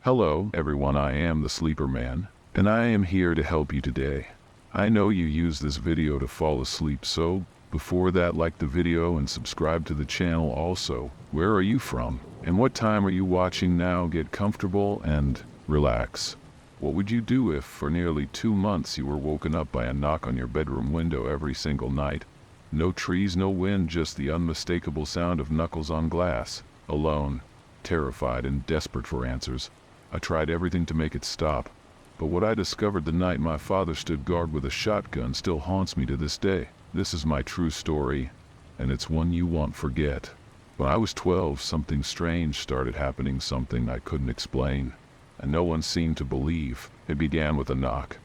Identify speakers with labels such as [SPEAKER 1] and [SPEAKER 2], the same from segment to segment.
[SPEAKER 1] Hello, everyone. I am the Sleeper Man, and I am here to help you today. I know you use this video to fall asleep, so before that, like the video and subscribe to the channel also. Where are you from? And what time are you watching now? Get comfortable and relax. What would you do if, for nearly 2 months, you were woken up by a knock on your bedroom window every single night? No trees, no wind, just the unmistakable sound of knuckles on glass. Alone, terrified and desperate for answers, I tried everything to make it stop. But what I discovered the night my father stood guard with a shotgun still haunts me to this day. This is my true story, and it's one you won't forget. When I was 12, something strange started happening, something I couldn't explain, and no one seemed to believe. It began with a knock.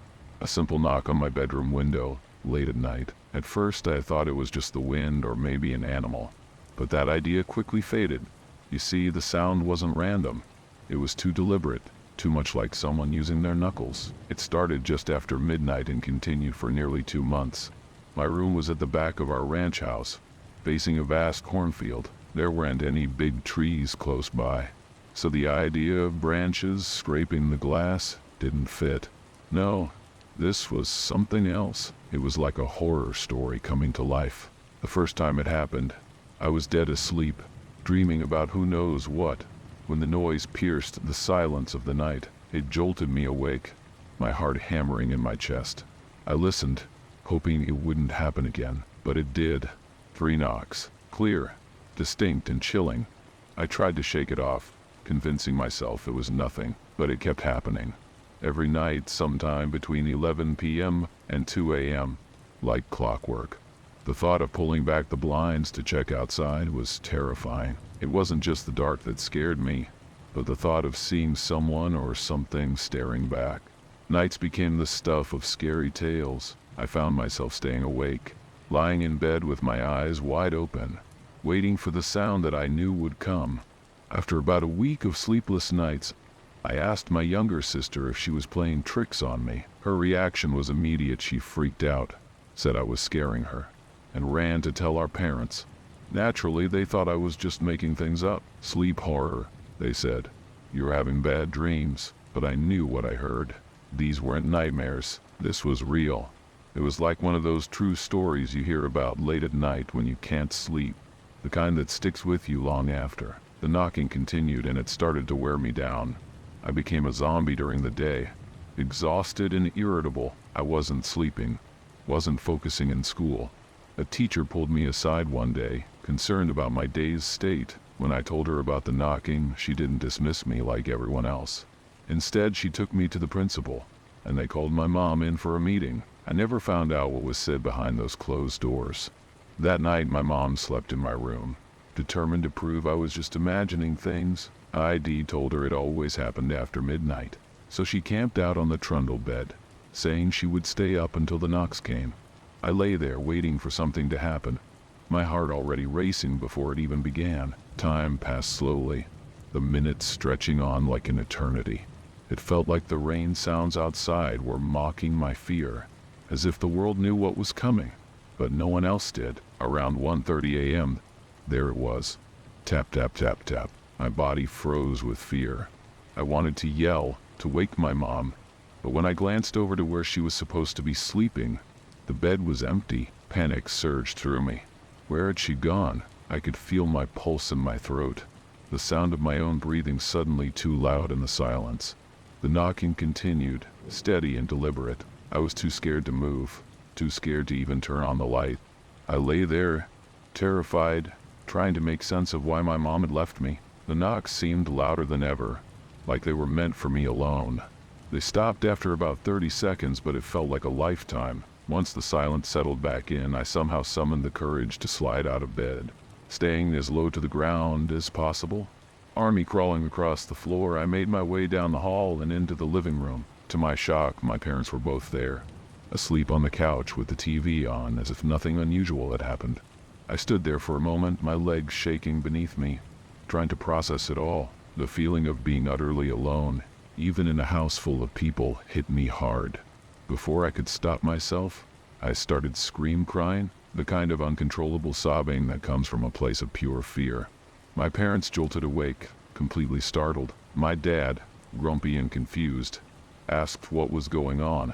[SPEAKER 1] A simple knock on my bedroom window, late at night. At first I thought it was just the wind or maybe an animal, but that idea quickly faded. You see, the sound wasn't random. It was too deliberate, too much like someone using their knuckles. It started just after midnight and continued for nearly 2 months. My room was at the back of our ranch house, facing a vast cornfield. There weren't any big trees close by, so the idea of branches scraping the glass didn't fit. No, this was something else. It was like a horror story coming to life. The first time it happened, I was dead asleep, dreaming about who knows what, when the noise pierced the silence of the night. It jolted me awake, my heart hammering in my chest. I listened, hoping it wouldn't happen again, but it did. 3 knocks, clear, distinct and chilling. I tried to shake it off, convincing myself it was nothing, but it kept happening. Every night, sometime between 11 p.m. and 2 a.m., like clockwork. The thought of pulling back the blinds to check outside was terrifying. It wasn't just the dark that scared me, but the thought of seeing someone or something staring back. Nights became the stuff of scary tales. I found myself staying awake, lying in bed with my eyes wide open, waiting for the sound that I knew would come. After about a week of sleepless nights, I asked my younger sister if she was playing tricks on me. Her reaction was immediate. She freaked out, said I was scaring her, and ran to tell our parents. Naturally, they thought I was just making things up. Sleep horror, they said. You're having bad dreams. But I knew what I heard. These weren't nightmares. This was real. It was like one of those true stories you hear about late at night when you can't sleep, the kind that sticks with you long after. The knocking continued, and it started to wear me down. I became a zombie during the day, exhausted and irritable. I wasn't sleeping, wasn't focusing in school. A teacher pulled me aside one day, concerned about my day's state. When I told her about the knocking, she didn't dismiss me like everyone else. Instead, she took me to the principal, and they called my mom in for a meeting. I never found out what was said behind those closed doors. That night, my mom slept in my room, determined to prove I was just imagining things. ID told her it always happened after midnight, so she camped out on the trundle bed, saying she would stay up until the knocks came. I lay there waiting for something to happen, my heart already racing before it even began. Time passed slowly, the minutes stretching on like an eternity. It felt like the rain sounds outside were mocking my fear, as if the world knew what was coming, but no one else did. Around 1:30 a.m., there it was. Tap, tap, tap, tap. My body froze with fear. I wanted to yell, to wake my mom, but when I glanced over to where she was supposed to be sleeping, the bed was empty. Panic surged through me. Where had she gone? I could feel my pulse in my throat, the sound of my own breathing suddenly too loud in the silence. The knocking continued, steady and deliberate. I was too scared to move, too scared to even turn on the light. I lay there, terrified, trying to make sense of why my mom had left me. The knocks seemed louder than ever, like they were meant for me alone. They stopped after about 30 seconds, but it felt like a lifetime. Once the silence settled back in, I somehow summoned the courage to slide out of bed, staying as low to the ground as possible. Army crawling across the floor, I made my way down the hall and into the living room. To my shock, my parents were both there, asleep on the couch with the TV on, as if nothing unusual had happened. I stood there for a moment, my legs shaking beneath me, trying to process it all. The feeling of being utterly alone, even in a house full of people, hit me hard. Before I could stop myself, I started crying, the kind of uncontrollable sobbing that comes from a place of pure fear. My parents jolted awake, completely startled. My dad, grumpy and confused, asked what was going on,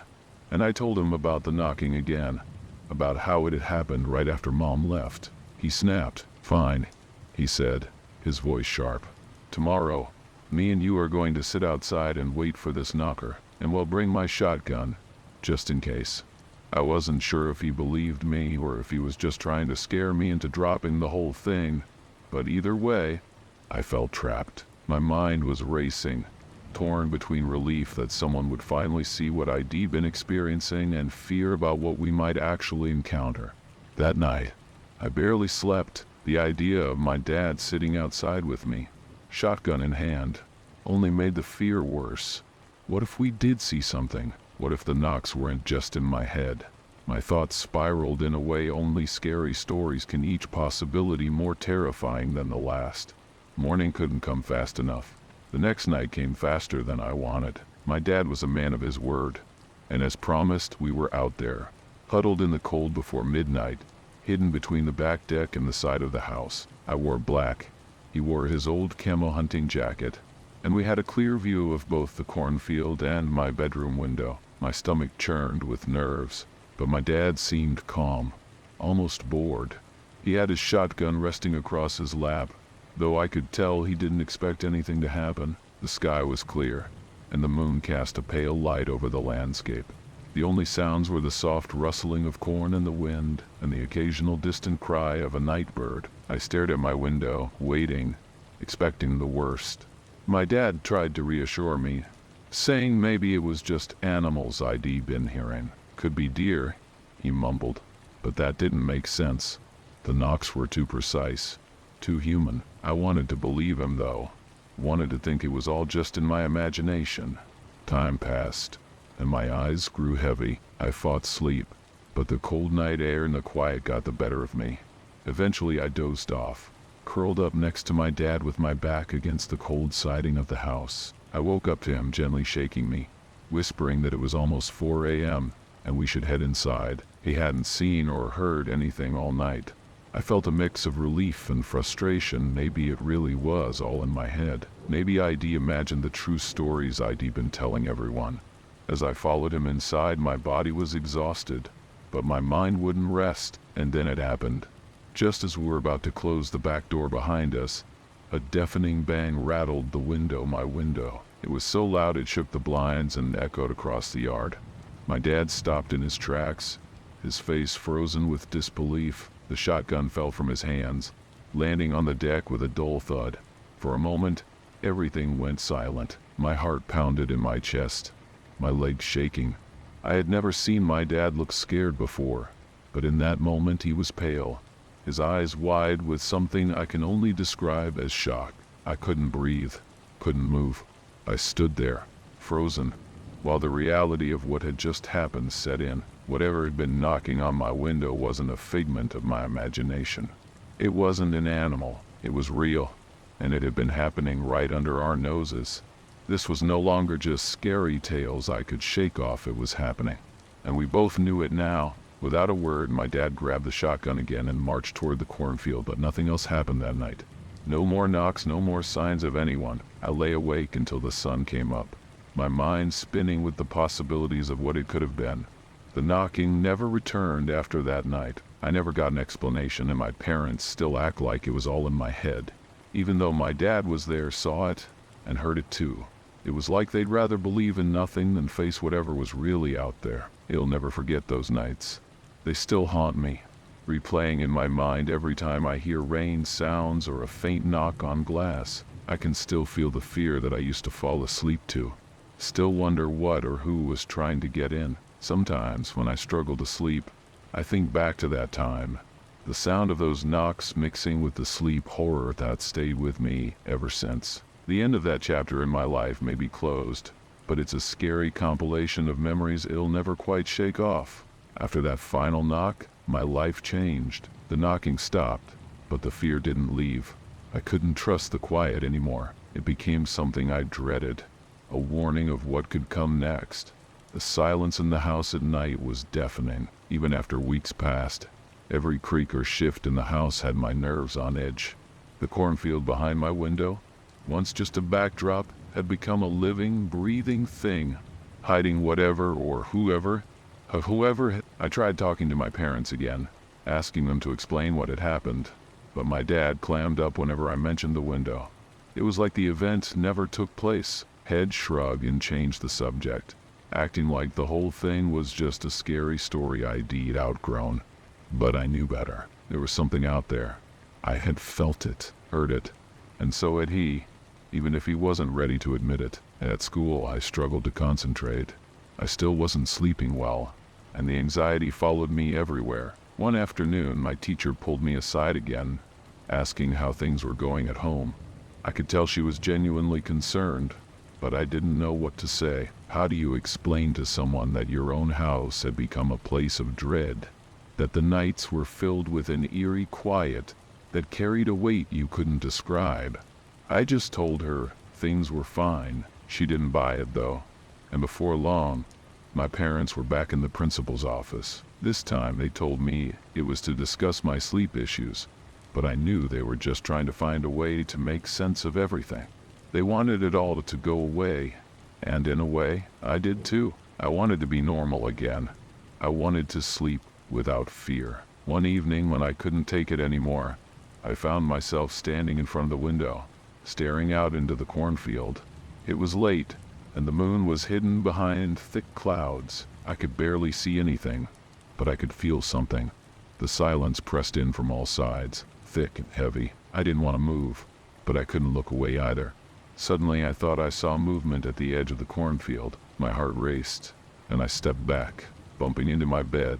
[SPEAKER 1] and I told him about the knocking again, about how it had happened right after Mom left. He snapped. "Fine," he said, his voice sharp. "Tomorrow, me and you are going to sit outside and wait for this knocker, and we'll bring my shotgun, just in case." I wasn't sure if he believed me or if he was just trying to scare me into dropping the whole thing, but either way, I felt trapped. My mind was racing, torn between relief that someone would finally see what I'd been experiencing and fear about what we might actually encounter. That night, I barely slept. The idea of my dad sitting outside with me, shotgun in hand, only made the fear worse. What if we did see something? What if the knocks weren't just in my head? My thoughts spiraled in a way only scary stories can, each possibility more terrifying than the last. Morning couldn't come fast enough. The next night came faster than I wanted. My dad was a man of his word, and as promised, we were out there, huddled in the cold before midnight, hidden between the back deck and the side of the house. I wore black. He wore his old camo hunting jacket, and we had a clear view of both the cornfield and my bedroom window. My stomach churned with nerves, but my dad seemed calm, almost bored. He had his shotgun resting across his lap, though I could tell he didn't expect anything to happen. The sky was clear, and the moon cast a pale light over the landscape. The only sounds were the soft rustling of corn in the wind and the occasional distant cry of a night bird. I stared at my window, waiting, expecting the worst. My dad tried to reassure me, saying maybe it was just animals I'd been hearing. Could be deer, he mumbled, but that didn't make sense. The knocks were too precise, too human. I wanted to believe him though, wanted to think it was all just in my imagination. Time passed, and my eyes grew heavy. I fought sleep, but the cold night air and the quiet got the better of me. Eventually I dozed off, curled up next to my dad with my back against the cold siding of the house. I woke up to him gently shaking me, whispering that it was almost 4 a.m. and we should head inside. He hadn't seen or heard anything all night. I felt a mix of relief and frustration. Maybe it really was all in my head. Maybe I'd imagined the true stories I'd been telling everyone. As I followed him inside, my body was exhausted, but my mind wouldn't rest, and then it happened. Just as we were about to close the back door behind us, a deafening bang rattled my window. It was so loud it shook the blinds and echoed across the yard. My dad stopped in his tracks, his face frozen with disbelief. The shotgun fell from his hands, landing on the deck with a dull thud. For a moment, everything went silent. My heart pounded in my chest, my legs shaking. I had never seen my dad look scared before, but in that moment he was pale, his eyes wide with something I can only describe as shock. I couldn't breathe, couldn't move. I stood there, frozen, while the reality of what had just happened set in. Whatever had been knocking on my window wasn't a figment of my imagination. It wasn't an animal, it was real, and it had been happening right under our noses. This was no longer just scary tales I could shake off. It was happening, and we both knew it now. Without a word, my dad grabbed the shotgun again and marched toward the cornfield, but nothing else happened that night. No more knocks, no more signs of anyone. I lay awake until the sun came up, my mind spinning with the possibilities of what it could have been. The knocking never returned after that night. I never got an explanation, and my parents still act like it was all in my head, even though my dad was there, saw it, and heard it too. It was like they'd rather believe in nothing than face whatever was really out there. I'll never forget those nights. They still haunt me, replaying in my mind every time I hear rain sounds or a faint knock on glass. I can still feel the fear that I used to fall asleep to, still wonder what or who was trying to get in. Sometimes, when I struggle to sleep, I think back to that time, the sound of those knocks mixing with the sleep horror that stayed with me ever since. The end of that chapter in my life may be closed, but it's a scary compilation of memories I'll never quite shake off. After that final knock, my life changed. The knocking stopped, but the fear didn't leave. I couldn't trust the quiet anymore. It became something I dreaded, a warning of what could come next. The silence in the house at night was deafening. Even after weeks passed, every creak or shift in the house had my nerves on edge. The cornfield behind my window, once just a backdrop, had become a living, breathing thing, hiding whatever or whoever. I tried talking to my parents again, asking them to explain what had happened, but my dad clammed up whenever I mentioned the window. It was like the event never took place. Head shrug and change the subject, acting like the whole thing was just a scary story I'd outgrown. But I knew better. There was something out there. I had felt it, heard it, and so had he, even if he wasn't ready to admit it. At school, I struggled to concentrate. I still wasn't sleeping well, and the anxiety followed me everywhere. One afternoon, my teacher pulled me aside again, asking how things were going at home. I could tell she was genuinely concerned, but I didn't know what to say. How do you explain to someone that your own house had become a place of dread, that the nights were filled with an eerie quiet that carried a weight you couldn't describe? I just told her things were fine. She didn't buy it though, and before long, my parents were back in the principal's office. This time they told me it was to discuss my sleep issues, but I knew they were just trying to find a way to make sense of everything. They wanted it all to go away, and in a way, I did too. I wanted to be normal again. I wanted to sleep without fear. One evening when I couldn't take it anymore, I found myself standing in front of the window, staring out into the cornfield. It was late, and the moon was hidden behind thick clouds. I could barely see anything, but I could feel something. The silence pressed in from all sides, thick and heavy. I didn't want to move, but I couldn't look away either. Suddenly I thought I saw movement at the edge of the cornfield. My heart raced, and I stepped back, bumping into my bed.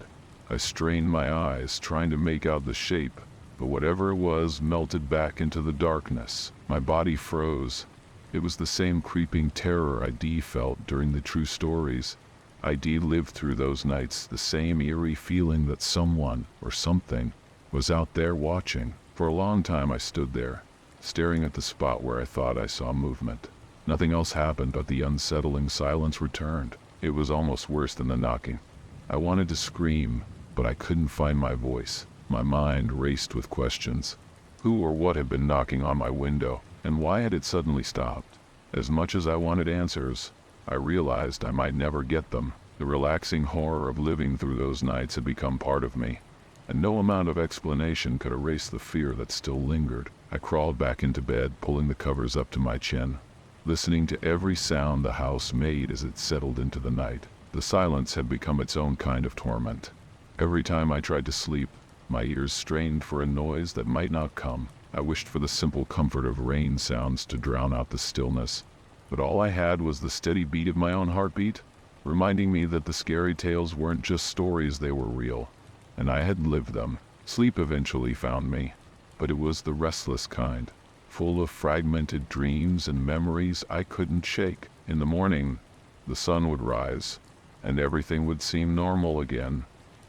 [SPEAKER 1] I strained my eyes, trying to make out the shape, but whatever it was melted back into the darkness. My body froze. It was the same creeping terror I'd felt during the true stories. I'd lived through those nights, the same eerie feeling that someone, or something, was out there watching. For a long time I stood there, staring at the spot where I thought I saw movement. Nothing else happened, but the unsettling silence returned. It was almost worse than the knocking. I wanted to scream, but I couldn't find my voice. My mind raced with questions. Who or what had been knocking on my window, and why had it suddenly stopped? As much as I wanted answers, I realized I might never get them. The relaxing horror of living through those nights had become part of me, and no amount of explanation could erase the fear that still lingered. I crawled back into bed, pulling the covers up to my chin, listening to every sound the house made as it settled into the night. The silence had become its own kind of torment. Every time I tried to sleep, my ears strained for a noise that might not come. I wished for the simple comfort of rain sounds to drown out the stillness, but all I had was the steady beat of my own heartbeat, reminding me that the scary tales weren't just stories, they were real, and I had lived them. Sleep eventually found me, but it was the restless kind, full of fragmented dreams and memories I couldn't shake. In the morning, the sun would rise, and everything would seem normal again,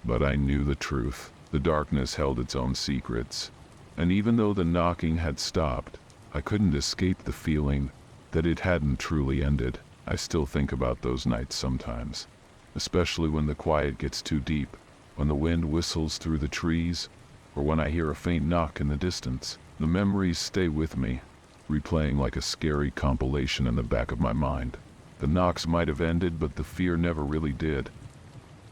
[SPEAKER 1] but I knew the truth. The darkness held its own secrets, and even though the knocking had stopped, I couldn't escape the feeling that it hadn't truly ended. I still think about those nights sometimes, especially when the quiet gets too deep, when the wind whistles through the trees, or when I hear a faint knock in the distance. The memories stay with me, replaying like a scary compilation in the back of my mind. The knocks might have ended, but the fear never really did.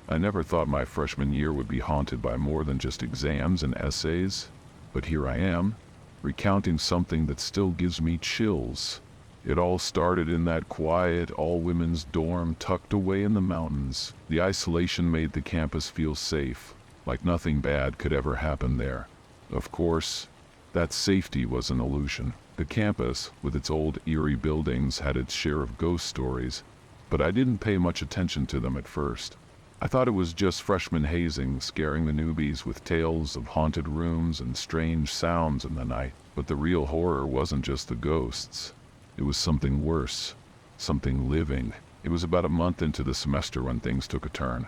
[SPEAKER 1] I never thought my freshman year would be haunted by more than just exams and essays, but here I am, recounting something that still gives me chills. It all started in that quiet, all-women's dorm tucked away in the mountains. The isolation made the campus feel safe, like nothing bad could ever happen there. Of course, that safety was an illusion. The campus, with its old eerie buildings, had its share of ghost stories, but I didn't pay much attention to them at first. I thought it was just freshman hazing, scaring the newbies with tales of haunted rooms and strange sounds in the night. But the real horror wasn't just the ghosts. It was something worse, something living. It was about a month into the semester when things took a turn.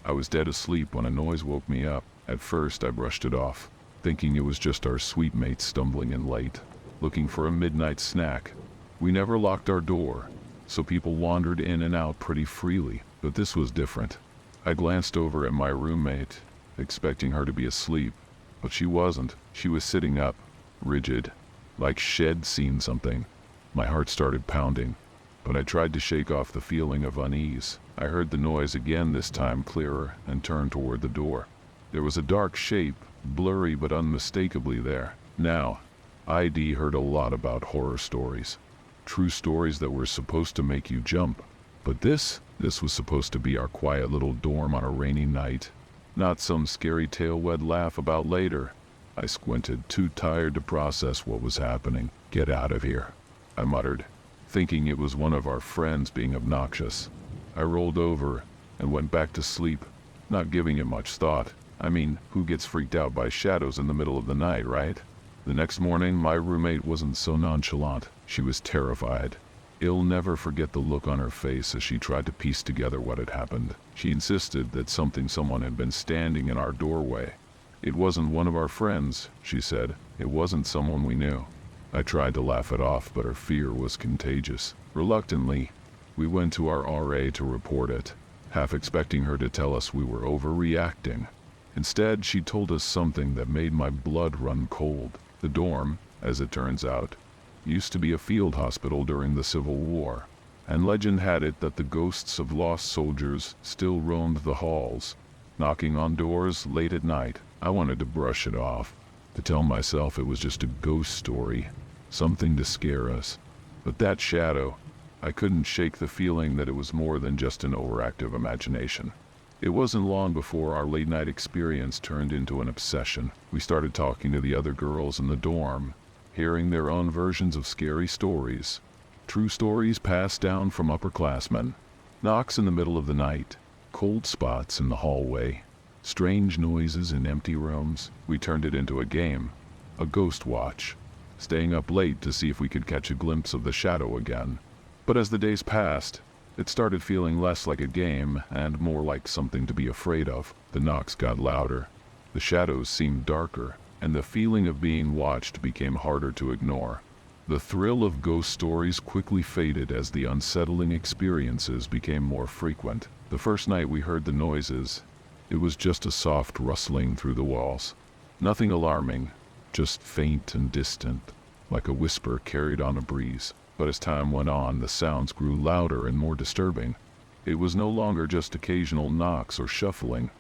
[SPEAKER 1] I was dead asleep when a noise woke me up. At first I brushed it off, thinking it was just our suite mates stumbling in late, looking for a midnight snack. We never locked our door, so people wandered in and out pretty freely. But this was different. I glanced over at my roommate, expecting her to be asleep, but she wasn't. She was sitting up, rigid, like she'd seen something. My heart started pounding. but I tried to shake off the feeling of unease. I heard the noise again, this time clearer, and turned toward the door. There was a dark shape, blurry but unmistakably there. Now, I'd heard a lot about horror stories. True stories that were supposed to make you jump. But this was supposed to be our quiet little dorm on a rainy night. Not some scary tale we'd laugh about later. I squinted, too tired to process what was happening. "Get out of here," I muttered, thinking it was one of our friends being obnoxious. I rolled over and went back to sleep, not giving it much thought. I mean, who gets freaked out by shadows in the middle of the night, right? The next morning, my roommate wasn't so nonchalant. She was terrified. I'll never forget the look on her face as she tried to piece together what had happened. She insisted that someone had been standing in our doorway. "It wasn't one of our friends," she said. "It wasn't someone we knew." I tried to laugh it off, but her fear was contagious. Reluctantly, we went to our RA to report it, half expecting her to tell us we were overreacting. Instead, she told us something that made my blood run cold. The dorm, as it turns out, used to be a field hospital during the Civil War, and legend had it that the ghosts of lost soldiers still roamed the halls, knocking on doors late at night. I wanted to brush it off, to tell myself it was just a ghost story, something to scare us. But that shadow, I couldn't shake the feeling that it was more than just an overactive imagination. It wasn't long before our late night experience turned into an obsession. We started talking to the other girls in the dorm, hearing their own versions of scary stories. True stories passed down from upperclassmen. Knocks in the middle of the night, cold spots in the hallway, strange noises in empty rooms. We turned it into a game, a ghost watch, staying up late to see if we could catch a glimpse of the shadow again. But as the days passed, it started feeling less like a game and more like something to be afraid of. The knocks got louder, the shadows seemed darker, and the feeling of being watched became harder to ignore. The thrill of ghost stories quickly faded as the unsettling experiences became more frequent. The first night we heard the noises, it was just a soft rustling through the walls. Nothing alarming, just faint and distant, like a whisper carried on a breeze. But as time went on, the sounds grew louder and more disturbing. It was no longer just occasional knocks or shuffling.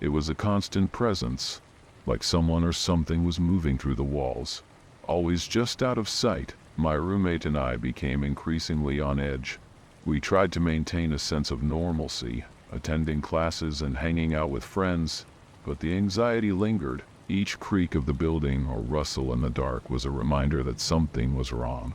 [SPEAKER 1] It was a constant presence, like someone or something was moving through the walls, always just out of sight. My roommate and I became increasingly on edge. We tried to maintain a sense of normalcy, attending classes and hanging out with friends, but the anxiety lingered. Each creak of the building or rustle in the dark was a reminder that something was wrong.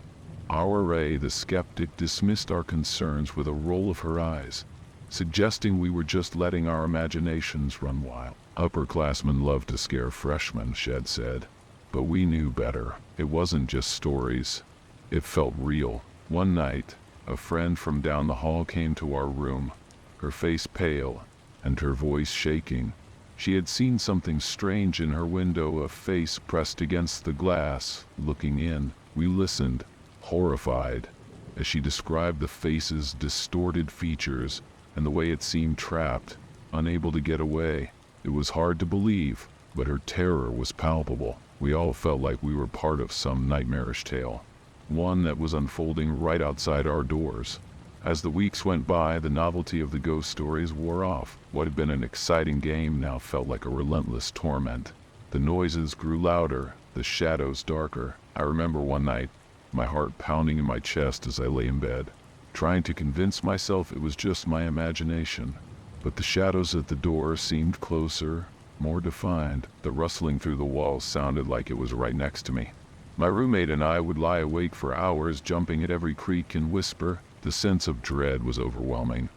[SPEAKER 1] Our Ray, the skeptic, dismissed our concerns with a roll of her eyes, suggesting we were just letting our imaginations run wild. Upperclassmen love to scare freshmen, Shed said, but we knew better. It wasn't just stories. It felt real. One night, a friend from down the hall came to our room, her face pale and her voice shaking. She had seen something strange in her window, a face pressed against the glass, looking in. We listened, horrified, as she described the face's distorted features and the way it seemed trapped, unable to get away. It was hard to believe, but her terror was palpable. We all felt like we were part of some nightmarish tale, one that was unfolding right outside our doors. As the weeks went by, the novelty of the ghost stories wore off. What had been an exciting game now felt like a relentless torment. The noises grew louder, the shadows darker. I remember one night, my heart pounding in my chest as I lay in bed, trying to convince myself it was just my imagination. But the shadows at the door seemed closer, more defined. The rustling through the walls sounded like it was right next to me. My roommate and I would lie awake for hours, jumping at every creak and whisper. The sense of dread was overwhelming.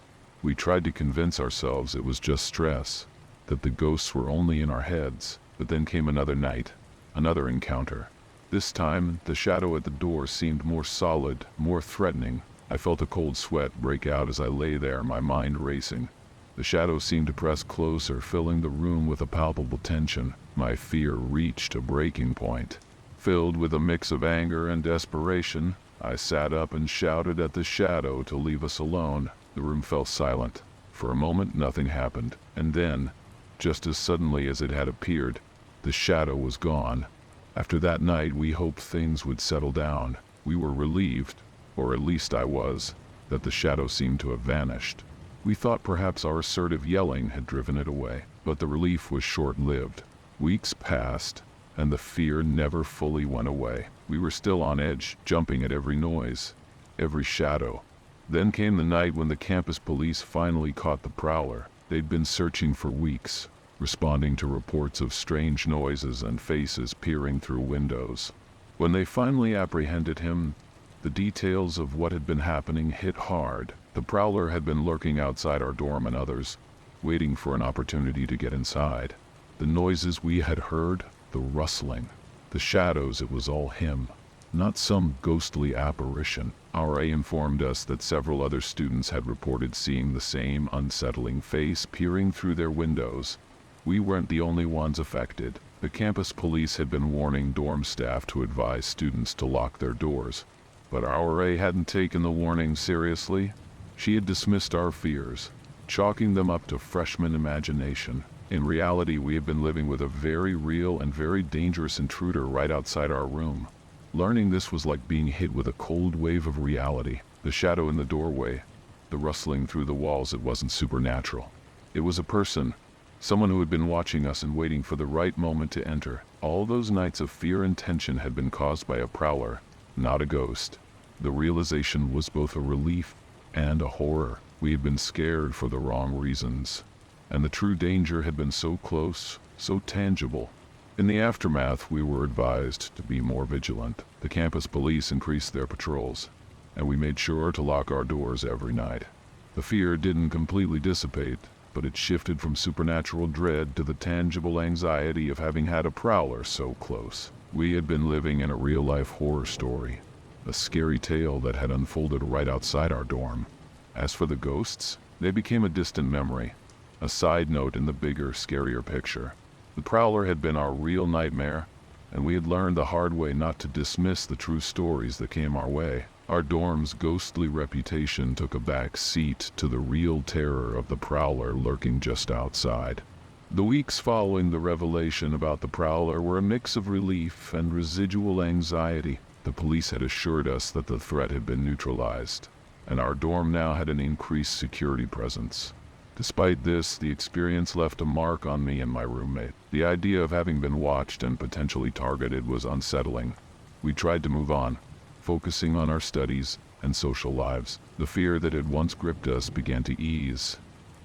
[SPEAKER 1] We tried to convince ourselves it was just stress, that the ghosts were only in our heads. But then came another night, another encounter. This time, the shadow at the door seemed more solid, more threatening. I felt a cold sweat break out as I lay there, my mind racing. The shadow seemed to press closer, filling the room with a palpable tension. My fear reached a breaking point. Filled with a mix of anger and desperation, I sat up and shouted at the shadow to leave us alone. The room fell silent. For a moment, nothing happened. And then, just as suddenly as it had appeared, the shadow was gone. After that night, we hoped things would settle down. We were relieved, or at least I was. that the shadow seemed to have vanished. We thought perhaps our assertive yelling had driven it away, but the relief was short-lived. Weeks passed, and the fear never fully went away. We were still on edge, jumping at every noise, every shadow. Then came the night when the campus police finally caught the prowler. They'd been searching for weeks, responding to reports of strange noises and faces peering through windows. When they finally apprehended him, the details of what had been happening hit hard. The prowler had been lurking outside our dorm and others, waiting for an opportunity to get inside. The noises we had heard, the rustling, the shadows, it was all him, not some ghostly apparition. Our A informed us that several other students had reported seeing the same unsettling face peering through their windows. We weren't the only ones affected. The campus police had been warning dorm staff to advise students to lock their doors. But our A hadn't taken the warning seriously. She had dismissed our fears, chalking them up to freshman imagination. In reality, we had been living with a very real and very dangerous intruder right outside our room. Learning this was like being hit with a cold wave of reality. The shadow in the doorway, the rustling through the walls, it wasn't supernatural. It was a person, someone who had been watching us and waiting for the right moment to enter. All those nights of fear and tension had been caused by a prowler, not a ghost. The realization was both a relief and a horror. We had been scared for the wrong reasons, and the true danger had been so close, so tangible. In the aftermath, we were advised to be more vigilant. The campus police increased their patrols, and we made sure to lock our doors every night. The fear didn't completely dissipate, but it shifted from supernatural dread to the tangible anxiety of having had a prowler so close. We had been living in a real-life horror story, a scary tale that had unfolded right outside our dorm. As for the ghosts, they became a distant memory, a side note in the bigger, scarier picture. The prowler had been our real nightmare, and we had learned the hard way not to dismiss the true stories that came our way. Our dorm's ghostly reputation took a back seat to the real terror of the prowler lurking just outside. The weeks following the revelation about the prowler were a mix of relief and residual anxiety. The police had assured us that the threat had been neutralized, and our dorm now had an increased security presence. Despite this, the experience left a mark on me and my roommate. The idea of having been watched and potentially targeted was unsettling. We tried to move on, focusing on our studies and social lives. The fear that had once gripped us began to ease,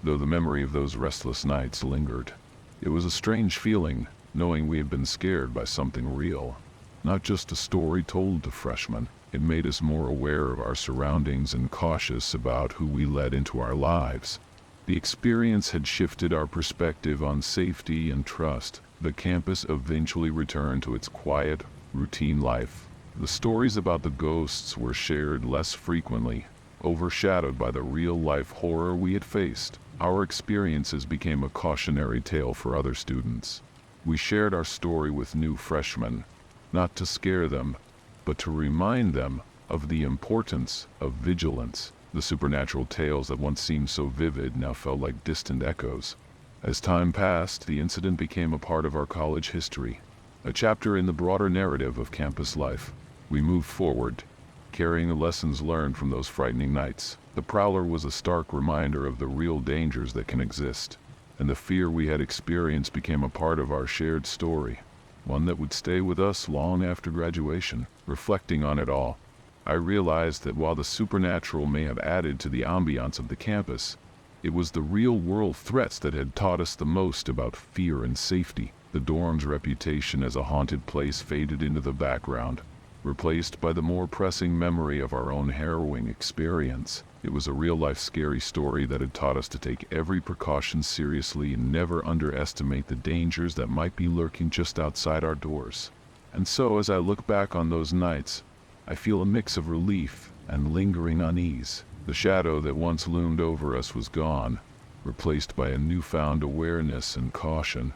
[SPEAKER 1] though the memory of those restless nights lingered. It was a strange feeling, knowing we had been scared by something real, not just a story told to freshmen. It made us more aware of our surroundings and cautious about who we let into our lives. The experience had shifted our perspective on safety and trust. The campus eventually returned to its quiet, routine life. The stories about the ghosts were shared less frequently, overshadowed by the real-life horror we had faced. Our experiences became a cautionary tale for other students. We shared our story with new freshmen, not to scare them, but to remind them of the importance of vigilance. The supernatural tales that once seemed so vivid now felt like distant echoes. As time passed, the incident became a part of our college history, a chapter in the broader narrative of campus life. We moved forward, carrying the lessons learned from those frightening nights. The prowler was a stark reminder of the real dangers that can exist, and the fear we had experienced became a part of our shared story, one that would stay with us long after graduation. Reflecting on it all, I realized that while the supernatural may have added to the ambiance of the campus, it was the real-world threats that had taught us the most about fear and safety. The dorm's reputation as a haunted place faded into the background, replaced by the more pressing memory of our own harrowing experience. It was a real-life scary story that had taught us to take every precaution seriously and never underestimate the dangers that might be lurking just outside our doors. And so, as I look back on those nights, I feel a mix of relief and lingering unease. The shadow that once loomed over us was gone, replaced by a newfound awareness and caution.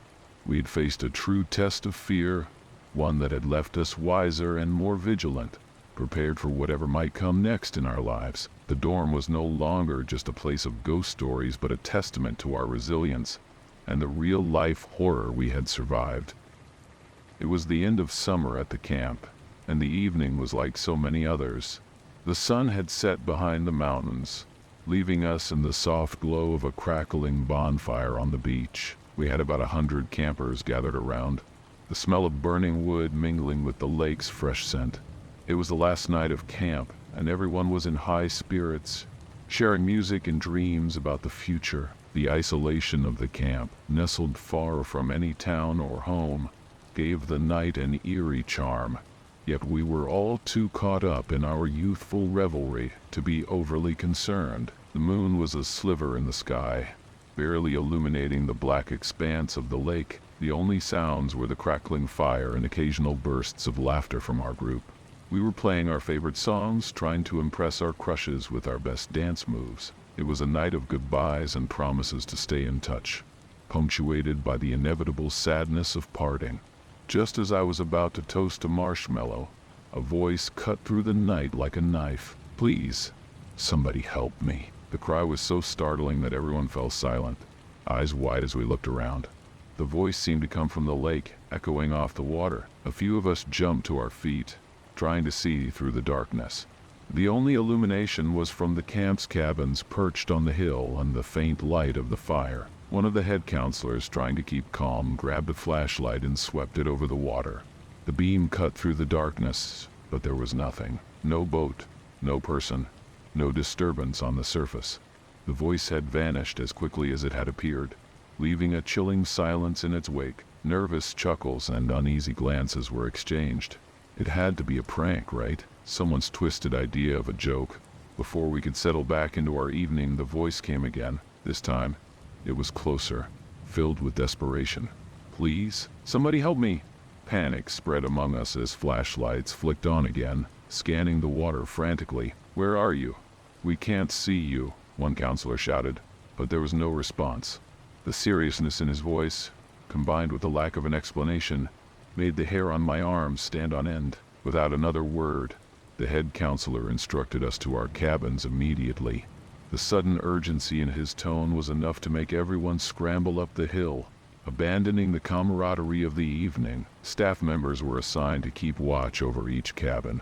[SPEAKER 1] We had faced a true test of fear, one that had left us wiser and more vigilant, prepared for whatever might come next in our lives. The dorm was no longer just a place of ghost stories, but a testament to our resilience and the real-life horror we had survived. It was the end of summer at the camp, and the evening was like so many others. The sun had set behind the mountains, leaving us in the soft glow of a crackling bonfire on the beach. We had about 100 campers gathered around, the smell of burning wood mingling with the lake's fresh scent. It was the last night of camp, and everyone was in high spirits, sharing music and dreams about the future. The isolation of the camp, nestled far from any town or home, gave the night an eerie charm. Yet we were all too caught up in our youthful revelry to be overly concerned. The moon was a sliver in the sky, barely illuminating the black expanse of the lake. The only sounds were the crackling fire and occasional bursts of laughter from our group. We were playing our favorite songs, trying to impress our crushes with our best dance moves. It was a night of goodbyes and promises to stay in touch, punctuated by the inevitable sadness of parting. Just as I was about to toast a marshmallow, a voice cut through the night like a knife. "Please, somebody help me." The cry was so startling that everyone fell silent, eyes wide as we looked around. The voice seemed to come from the lake, echoing off the water. A few of us jumped to our feet, trying to see through the darkness. The only illumination was from the camp's cabins perched on the hill and the faint light of the fire. One of the head counselors, trying to keep calm, grabbed a flashlight and swept it over the water. The beam cut through the darkness, but there was nothing. No boat, no person, no disturbance on the surface. The voice had vanished as quickly as it had appeared, leaving a chilling silence in its wake. Nervous chuckles and uneasy glances were exchanged. It had to be a prank, right? Someone's twisted idea of a joke. Before we could settle back into our evening, the voice came again. This time, it was closer, filled with desperation. "Please, somebody help me!" Panic spread among us as flashlights flicked on again, scanning the water frantically. "Where are you?" "We can't see you," one counselor shouted, but there was no response. The seriousness in his voice, combined with the lack of an explanation, made the hair on my arms stand on end. Without another word, the head counselor instructed us to our cabins immediately. The sudden urgency in his tone was enough to make everyone scramble up the hill. Abandoning the camaraderie of the evening, staff members were assigned to keep watch over each cabin,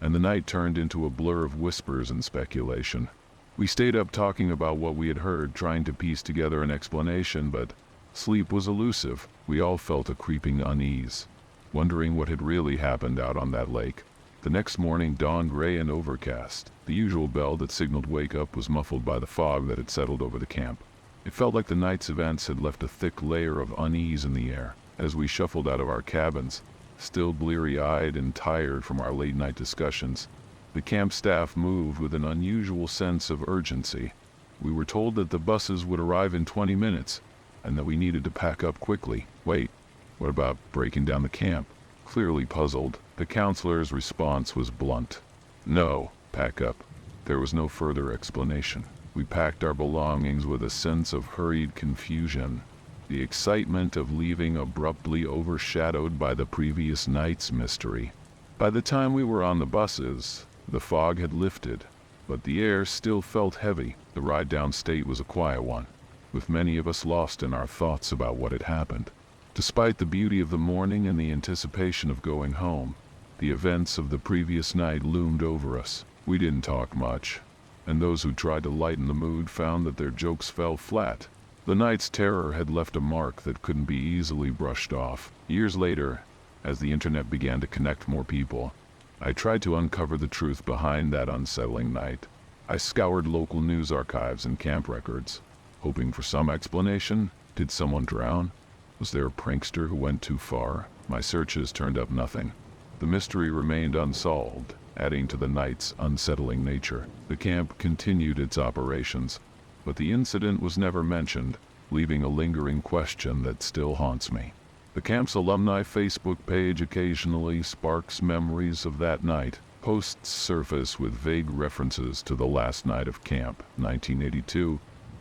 [SPEAKER 1] and the night turned into a blur of whispers and speculation. We stayed up talking about what we had heard, trying to piece together an explanation, but sleep was elusive. We all felt a creeping unease, wondering what had really happened out on that lake. The next morning dawned gray and overcast. The usual bell that signaled wake up was muffled by the fog that had settled over the camp. It felt like the night's events had left a thick layer of unease in the air. As we shuffled out of our cabins, still bleary-eyed and tired from our late-night discussions, the camp staff moved with an unusual sense of urgency. We were told that the buses would arrive in 20 minutes, and that we needed to pack up quickly. Wait, what about breaking down the camp? Clearly puzzled, the counselor's response was blunt. "No, pack up." There was no further explanation. We packed our belongings with a sense of hurried confusion, the excitement of leaving abruptly overshadowed by the previous night's mystery. By the time we were on the buses, the fog had lifted, but the air still felt heavy. The ride downstate was a quiet one, with many of us lost in our thoughts about what had happened. Despite the beauty of the morning and the anticipation of going home, the events of the previous night loomed over us. We didn't talk much, and those who tried to lighten the mood found that their jokes fell flat. The night's terror had left a mark that couldn't be easily brushed off. Years later, as the internet began to connect more people, I tried to uncover the truth behind that unsettling night. I scoured local news archives and camp records, hoping for some explanation. Did someone drown? Was there a prankster who went too far? My searches turned up nothing. The mystery remained unsolved, adding to the night's unsettling nature. The camp continued its operations, but the incident was never mentioned, leaving a lingering question that still haunts me. The camp's alumni Facebook page occasionally sparks memories of that night. Posts surface with vague references to the last night of camp, 1982,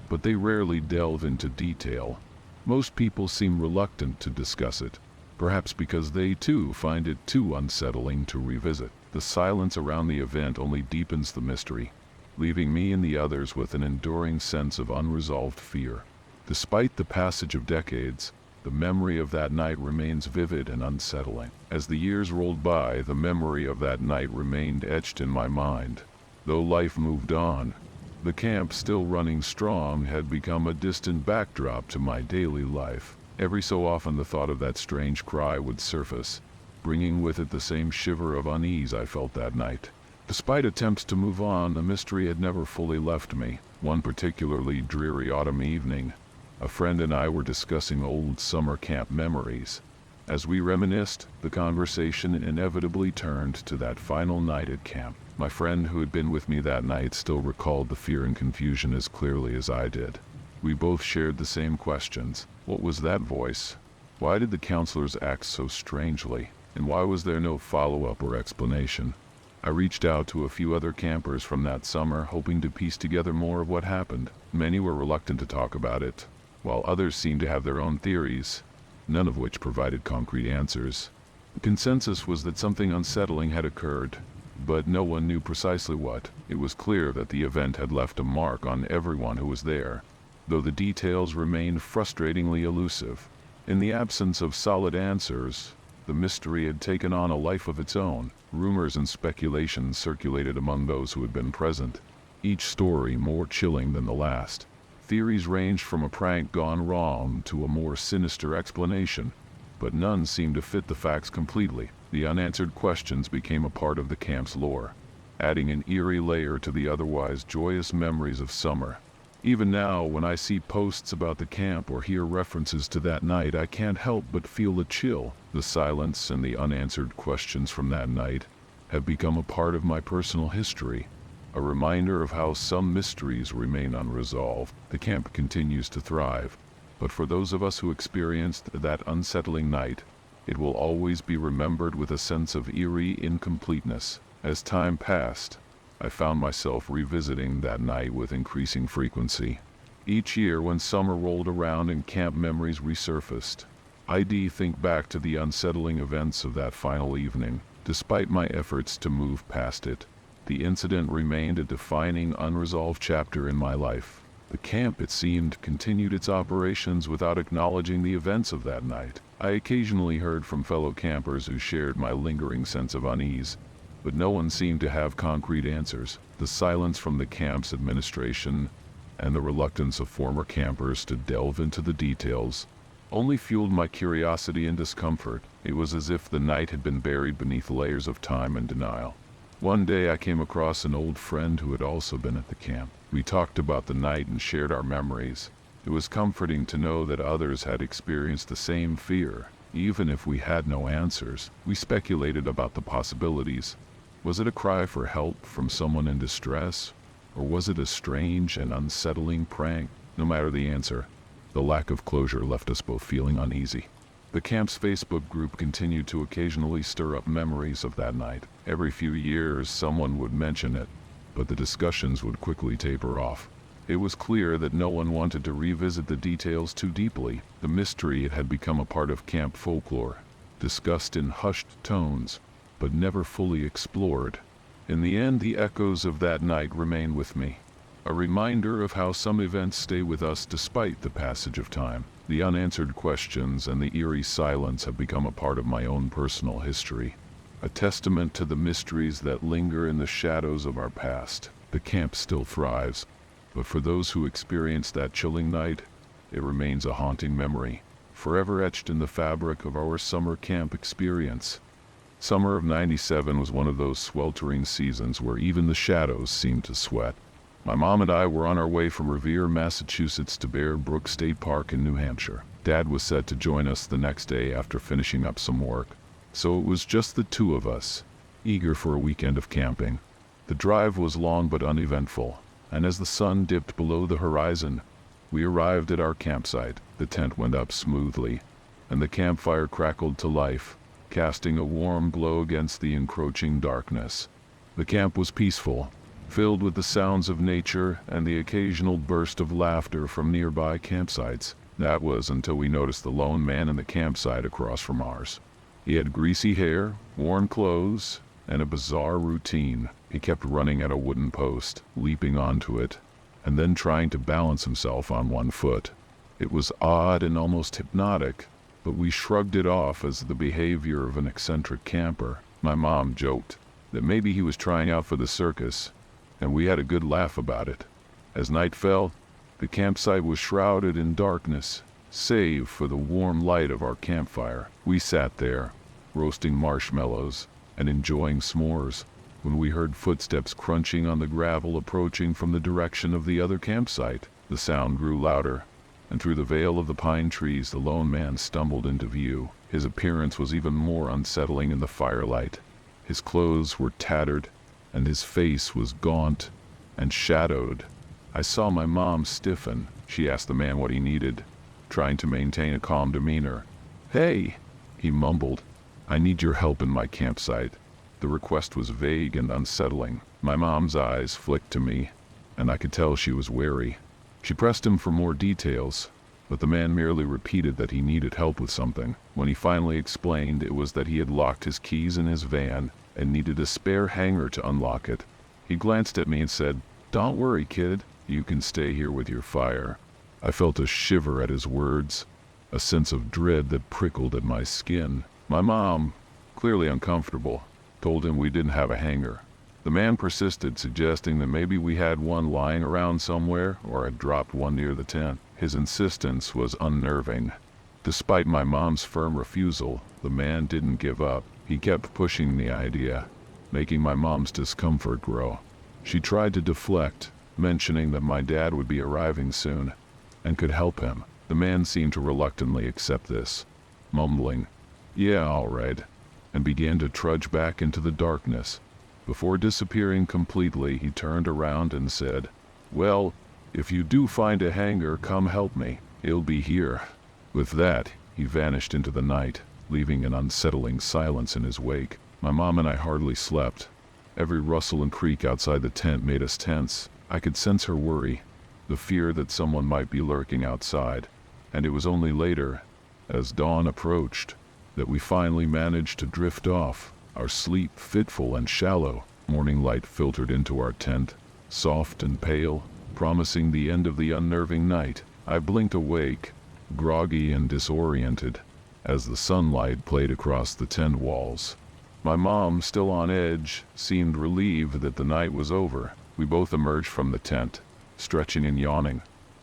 [SPEAKER 1] but they rarely delve into detail. Most people seem reluctant to discuss it, perhaps because they too find it too unsettling to revisit. The silence around the event only deepens the mystery, leaving me and the others with an enduring sense of unresolved fear. Despite the passage of decades, the memory of that night remains vivid and unsettling. As the years rolled by, the memory of that night remained etched in my mind, Though life moved on, the camp, still running strong, had become a distant backdrop to my daily life. Every so often the thought of that strange cry would surface, bringing with it the same shiver of unease I felt that night. Despite attempts to move on, the mystery had never fully left me. One particularly dreary autumn evening, a friend and I were discussing old summer camp memories. As we reminisced, the conversation inevitably turned to that final night at camp. My friend who had been with me that night still recalled the fear and confusion as clearly as I did. We both shared the same questions. What was that voice? Why did the counselors act so strangely? And why was there no follow-up or explanation? I reached out to a few other campers from that summer, hoping to piece together more of what happened. Many were reluctant to talk about it, while others seemed to have their own theories, none of which provided concrete answers. The consensus was that something unsettling had occurred, but no one knew precisely what. It was clear that the event had left a mark on everyone who was there, though the details remained frustratingly elusive. In the absence of solid answers, the mystery had taken on a life of its own. Rumors and speculations circulated among those who had been present, each story more chilling than the last. Theories ranged from a prank gone wrong to a more sinister explanation, but none seemed to fit the facts completely. The unanswered questions became a part of the camp's lore, adding an eerie layer to the otherwise joyous memories of summer. Even now, when I see posts about the camp or hear references to that night, I can't help but feel a chill. The silence and the unanswered questions from that night have become a part of my personal history, a reminder of how some mysteries remain unresolved. The camp continues to thrive, but for those of us who experienced that unsettling night, it will always be remembered with a sense of eerie incompleteness. As time passed, I found myself revisiting that night with increasing frequency. Each year when summer rolled around and camp memories resurfaced, I'd think back to the unsettling events of that final evening. Despite my efforts to move past it, the incident remained a defining, unresolved chapter in my life. The camp, it seemed, continued its operations without acknowledging the events of that night. I occasionally heard from fellow campers who shared my lingering sense of unease, but no one seemed to have concrete answers. The silence from the camp's administration and the reluctance of former campers to delve into the details only fueled my curiosity and discomfort. It was as if the night had been buried beneath layers of time and denial. One day I came across an old friend who had also been at the camp. We talked about the night and shared our memories. It was comforting to know that others had experienced the same fear. Even if we had no answers, we speculated about the possibilities. Was it a cry for help from someone in distress? Or was it a strange and unsettling prank? No matter the answer, the lack of closure left us both feeling uneasy. The camp's Facebook group continued to occasionally stir up memories of that night. Every few years someone would mention it, but the discussions would quickly taper off. It was clear that no one wanted to revisit the details too deeply. The mystery had become a part of camp folklore, discussed in hushed tones, but never fully explored. In the end, the echoes of that night remain with me, a reminder of how some events stay with us despite the passage of time. The unanswered questions and the eerie silence have become a part of my own personal history, a testament to the mysteries that linger in the shadows of our past. The camp still thrives, but for those who experienced that chilling night, it remains a haunting memory, forever etched in the fabric of our summer camp experience. Summer of '97 was one of those sweltering seasons where even the shadows seemed to sweat. My mom and I were on our way from Revere, Massachusetts to Bear Brook State Park in New Hampshire. Dad was set to join us the next day after finishing up some work, so it was just the two of us, eager for a weekend of camping. The drive was long but uneventful, and as the sun dipped below the horizon, we arrived at our campsite. The tent went up smoothly, and the campfire crackled to life, casting a warm glow against the encroaching darkness. The camp was peaceful, filled with the sounds of nature and the occasional burst of laughter from nearby campsites. That was until we noticed the lone man in the campsite across from ours. He had greasy hair, worn clothes, and a bizarre routine. He kept running at a wooden post, leaping onto it, and then trying to balance himself on one foot. It was odd and almost hypnotic, but we shrugged it off as the behavior of an eccentric camper. My mom joked that maybe he was trying out for the circus, and we had a good laugh about it. As night fell, the campsite was shrouded in darkness, save for the warm light of our campfire. We sat there, roasting marshmallows and enjoying s'mores, when we heard footsteps crunching on the gravel approaching from the direction of the other campsite. The sound grew louder, and through the veil of the pine trees the lone man stumbled into view. His appearance was even more unsettling in the firelight. His clothes were tattered, and his face was gaunt and shadowed. I saw my mom stiffen. She asked the man what he needed, trying to maintain a calm demeanor. "Hey," he mumbled, "I need your help in my campsite." The request was vague and unsettling. My mom's eyes flicked to me, and I could tell she was wary. She pressed him for more details, but the man merely repeated that he needed help with something. When he finally explained, it was that he had locked his keys in his van and needed a spare hanger to unlock it. He glanced at me and said, "Don't worry, kid. You can stay here with your fire." I felt a shiver at his words, a sense of dread that prickled at my skin. My mom, clearly uncomfortable, told him we didn't have a hanger. The man persisted, suggesting that maybe we had one lying around somewhere or had dropped one near the tent. His insistence was unnerving. Despite my mom's firm refusal, the man didn't give up. He kept pushing the idea, making my mom's discomfort grow. She tried to deflect, mentioning that my dad would be arriving soon and could help him. The man seemed to reluctantly accept this, mumbling, "Yeah, all right," and began to trudge back into the darkness. Before disappearing completely, he turned around and said, "Well, if you do find a hanger, come help me. It'll be here." With that, he vanished into the night, leaving an unsettling silence in his wake. My mom and I hardly slept. Every rustle and creak outside the tent made us tense. I could sense her worry, the fear that someone might be lurking outside, and it was only later, as dawn approached, that we finally managed to drift off, our sleep fitful and shallow. Morning light filtered into our tent, soft and pale, promising the end of the unnerving night. I blinked awake, groggy and disoriented, as the sunlight played across the tent walls. My mom, still on edge, seemed relieved that the night was over. We both emerged from the tent, stretching and yawning,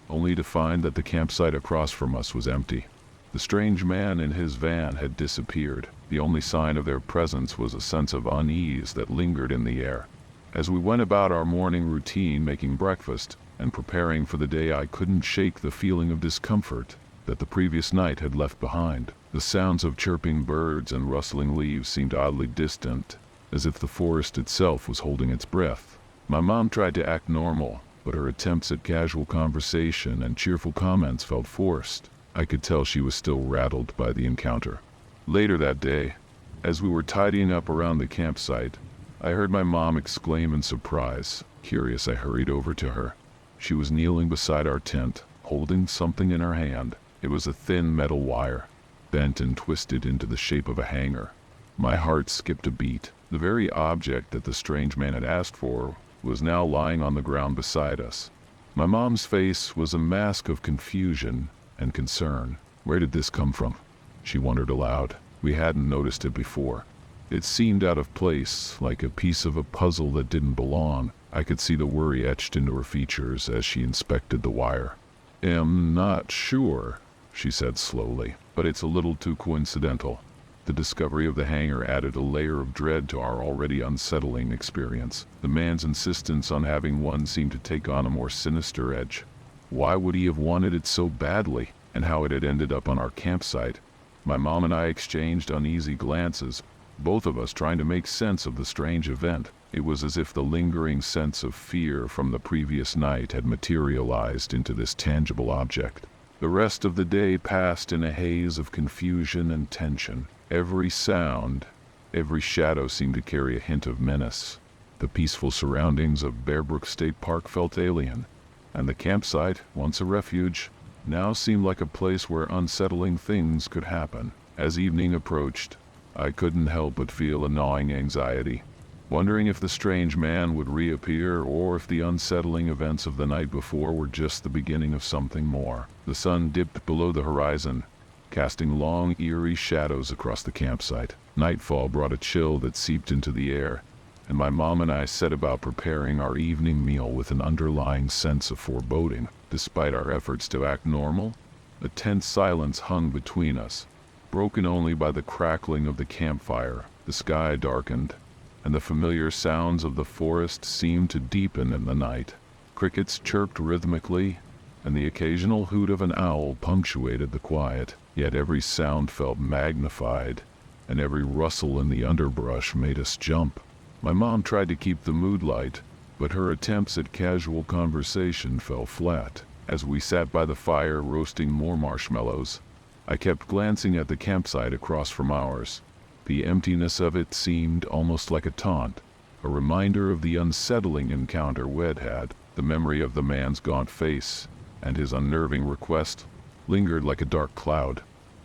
[SPEAKER 1] only to find that the campsite across from us was empty. The strange man in his van had disappeared. The only sign of their presence was a sense of unease that lingered in the air. As we went about our morning routine, making breakfast and preparing for the day, I couldn't shake the feeling of discomfort that the previous night had left behind. The sounds of chirping birds and rustling leaves seemed oddly distant, as if the forest itself was holding its breath. My mom tried to act normal, but her attempts at casual conversation and cheerful comments felt forced. I could tell she was still rattled by the encounter. Later that day, as we were tidying up around the campsite, I heard my mom exclaim in surprise. Curious, I hurried over to her. She was kneeling beside our tent, holding something in her hand. It was a thin metal wire, bent and twisted into the shape of a hanger. My heart skipped a beat. The very object that the strange man had asked for was now lying on the ground beside us. My mom's face was a mask of confusion and concern. Where did this come from? She wondered aloud. We hadn't noticed it before. It seemed out of place, like a piece of a puzzle that didn't belong. I could see the worry etched into her features as she inspected the wire. "Am not sure," she said slowly, "but it's a little too coincidental." The discovery of the hanger added a layer of dread to our already unsettling experience. The man's insistence on having one seemed to take on a more sinister edge. Why would he have wanted it so badly, and how it had ended up on our campsite? My mom and I exchanged uneasy glances, both of us trying to make sense of the strange event. It was as if the lingering sense of fear from the previous night had materialized into this tangible object. The rest of the day passed in a haze of confusion and tension. Every sound, every shadow seemed to carry a hint of menace. The peaceful surroundings of Bear Brook State Park felt alien, and the campsite, once a refuge, now seemed like a place where unsettling things could happen. As evening approached, I couldn't help but feel a gnawing anxiety, wondering if the strange man would reappear or if the unsettling events of the night before were just the beginning of something more. The sun dipped below the horizon, casting long, eerie shadows across the campsite. Nightfall brought a chill that seeped into the air, and my mom and I set about preparing our evening meal with an underlying sense of foreboding. Despite our efforts to act normal, a tense silence hung between us, broken only by the crackling of the campfire. The sky darkened, and the familiar sounds of the forest seemed to deepen in the night. Crickets chirped rhythmically, and the occasional hoot of an owl punctuated the quiet. Yet every sound felt magnified, and every rustle in the underbrush made us jump. My mom tried to keep the mood light, but her attempts at casual conversation fell flat. As we sat by the fire roasting more marshmallows, I kept glancing at the campsite across from ours. The emptiness of it seemed almost like a taunt, a reminder of the unsettling encounter we'd had. The memory of the man's gaunt face and his unnerving request lingered like a dark cloud.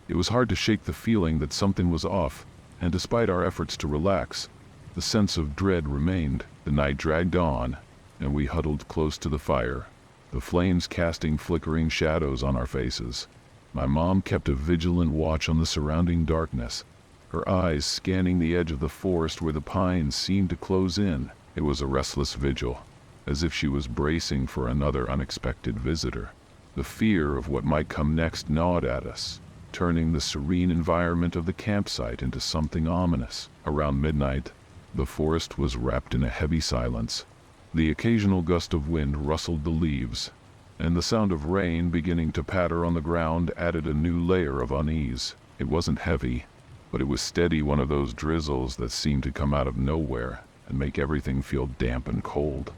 [SPEAKER 1] It was hard to shake the feeling that something was off, and despite our efforts to relax, the sense of dread remained. The night dragged on, and we huddled close to the fire, the flames casting flickering shadows on our faces. My mom kept a vigilant watch on the surrounding darkness, her eyes scanning the edge of the forest where the pines seemed to close in. It was a restless vigil, as if she was bracing for another unexpected visitor. The fear of what might come next gnawed at us, turning the serene environment of the campsite into something ominous. Around midnight, the forest was wrapped in a heavy silence. The occasional gust of wind rustled the leaves, and the sound of rain beginning to patter on the ground added a new layer of unease. It wasn't heavy, but it was steady, one of those drizzles that seemed to come out of nowhere and make everything feel damp and cold.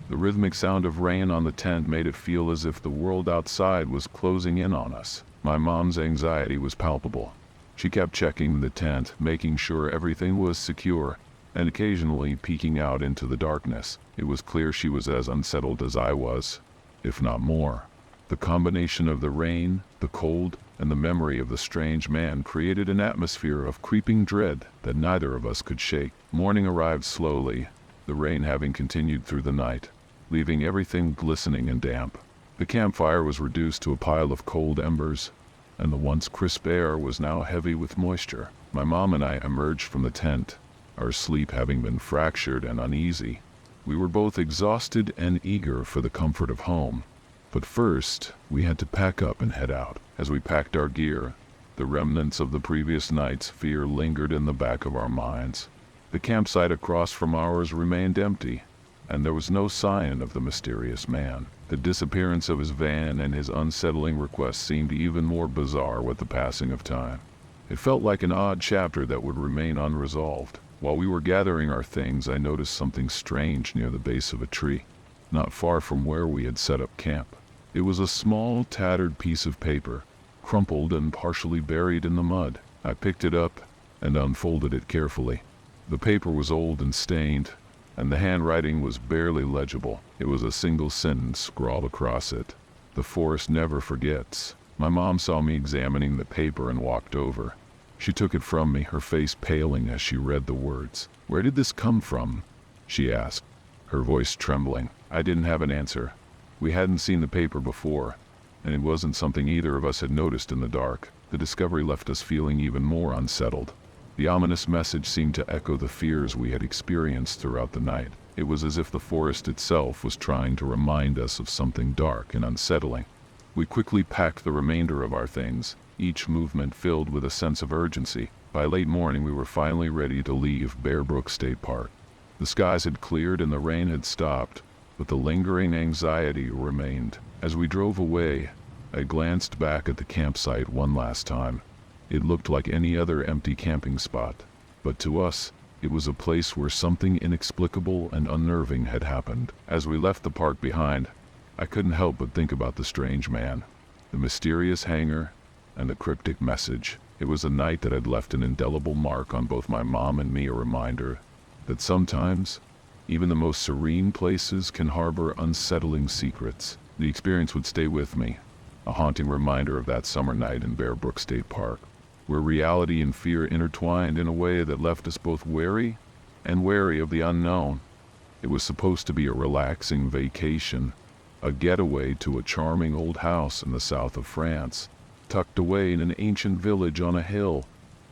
[SPEAKER 1] The rhythmic sound of rain on the tent made it feel as if the world outside was closing in on us. My mom's anxiety was palpable. She kept checking the tent, making sure everything was secure, and occasionally peeking out into the darkness. It was clear she was as unsettled as I was, if not more. The combination of the rain, the cold, and the memory of the strange man created an atmosphere of creeping dread that neither of us could shake. Morning arrived slowly, the rain having continued through the night, leaving everything glistening and damp. The campfire was reduced to a pile of cold embers, and the once crisp air was now heavy with moisture. My mom and I emerged from the tent, our sleep having been fractured and uneasy. We were both exhausted and eager for the comfort of home. But first, we had to pack up and head out. As we packed our gear, the remnants of the previous night's fear lingered in the back of our minds. The campsite across from ours remained empty, and there was no sign of the mysterious man. The disappearance of his van and his unsettling request seemed even more bizarre with the passing of time. It felt like an odd chapter that would remain unresolved. While we were gathering our things, I noticed something strange near the base of a tree, not far from where we had set up camp. It was a small, tattered piece of paper, crumpled and partially buried in the mud. I picked it up and unfolded it carefully. The paper was old and stained, and the handwriting was barely legible. It was a single sentence scrawled across it: "The forest never forgets." My mom saw me examining the paper and walked over. She took it from me, her face paling as she read the words. "Where did this come from?" she asked, her voice trembling. I didn't have an answer. We hadn't seen the paper before, and it wasn't something either of us had noticed in the dark. The discovery left us feeling even more unsettled. The ominous message seemed to echo the fears we had experienced throughout the night. It was as if the forest itself was trying to remind us of something dark and unsettling. We quickly packed the remainder of our things, each movement filled with a sense of urgency. By late morning we were finally ready to leave Bear Brook State Park. The skies had cleared and the rain had stopped, but the lingering anxiety remained. As we drove away, I glanced back at the campsite one last time. It looked like any other empty camping spot, but to us, it was a place where something inexplicable and unnerving had happened. As we left the park behind, I couldn't help but think about the strange man, the mysterious hangar, and the cryptic message. It was a night that had left an indelible mark on both my mom and me, a reminder that sometimes, even the most serene places can harbor unsettling secrets. The experience would stay with me, a haunting reminder of that summer night in Bear Brook State Park, where reality and fear intertwined in a way that left us both wary and wary of the unknown. It was supposed to be a relaxing vacation, a getaway to a charming old house in the south of France, tucked away in an ancient village on a hill.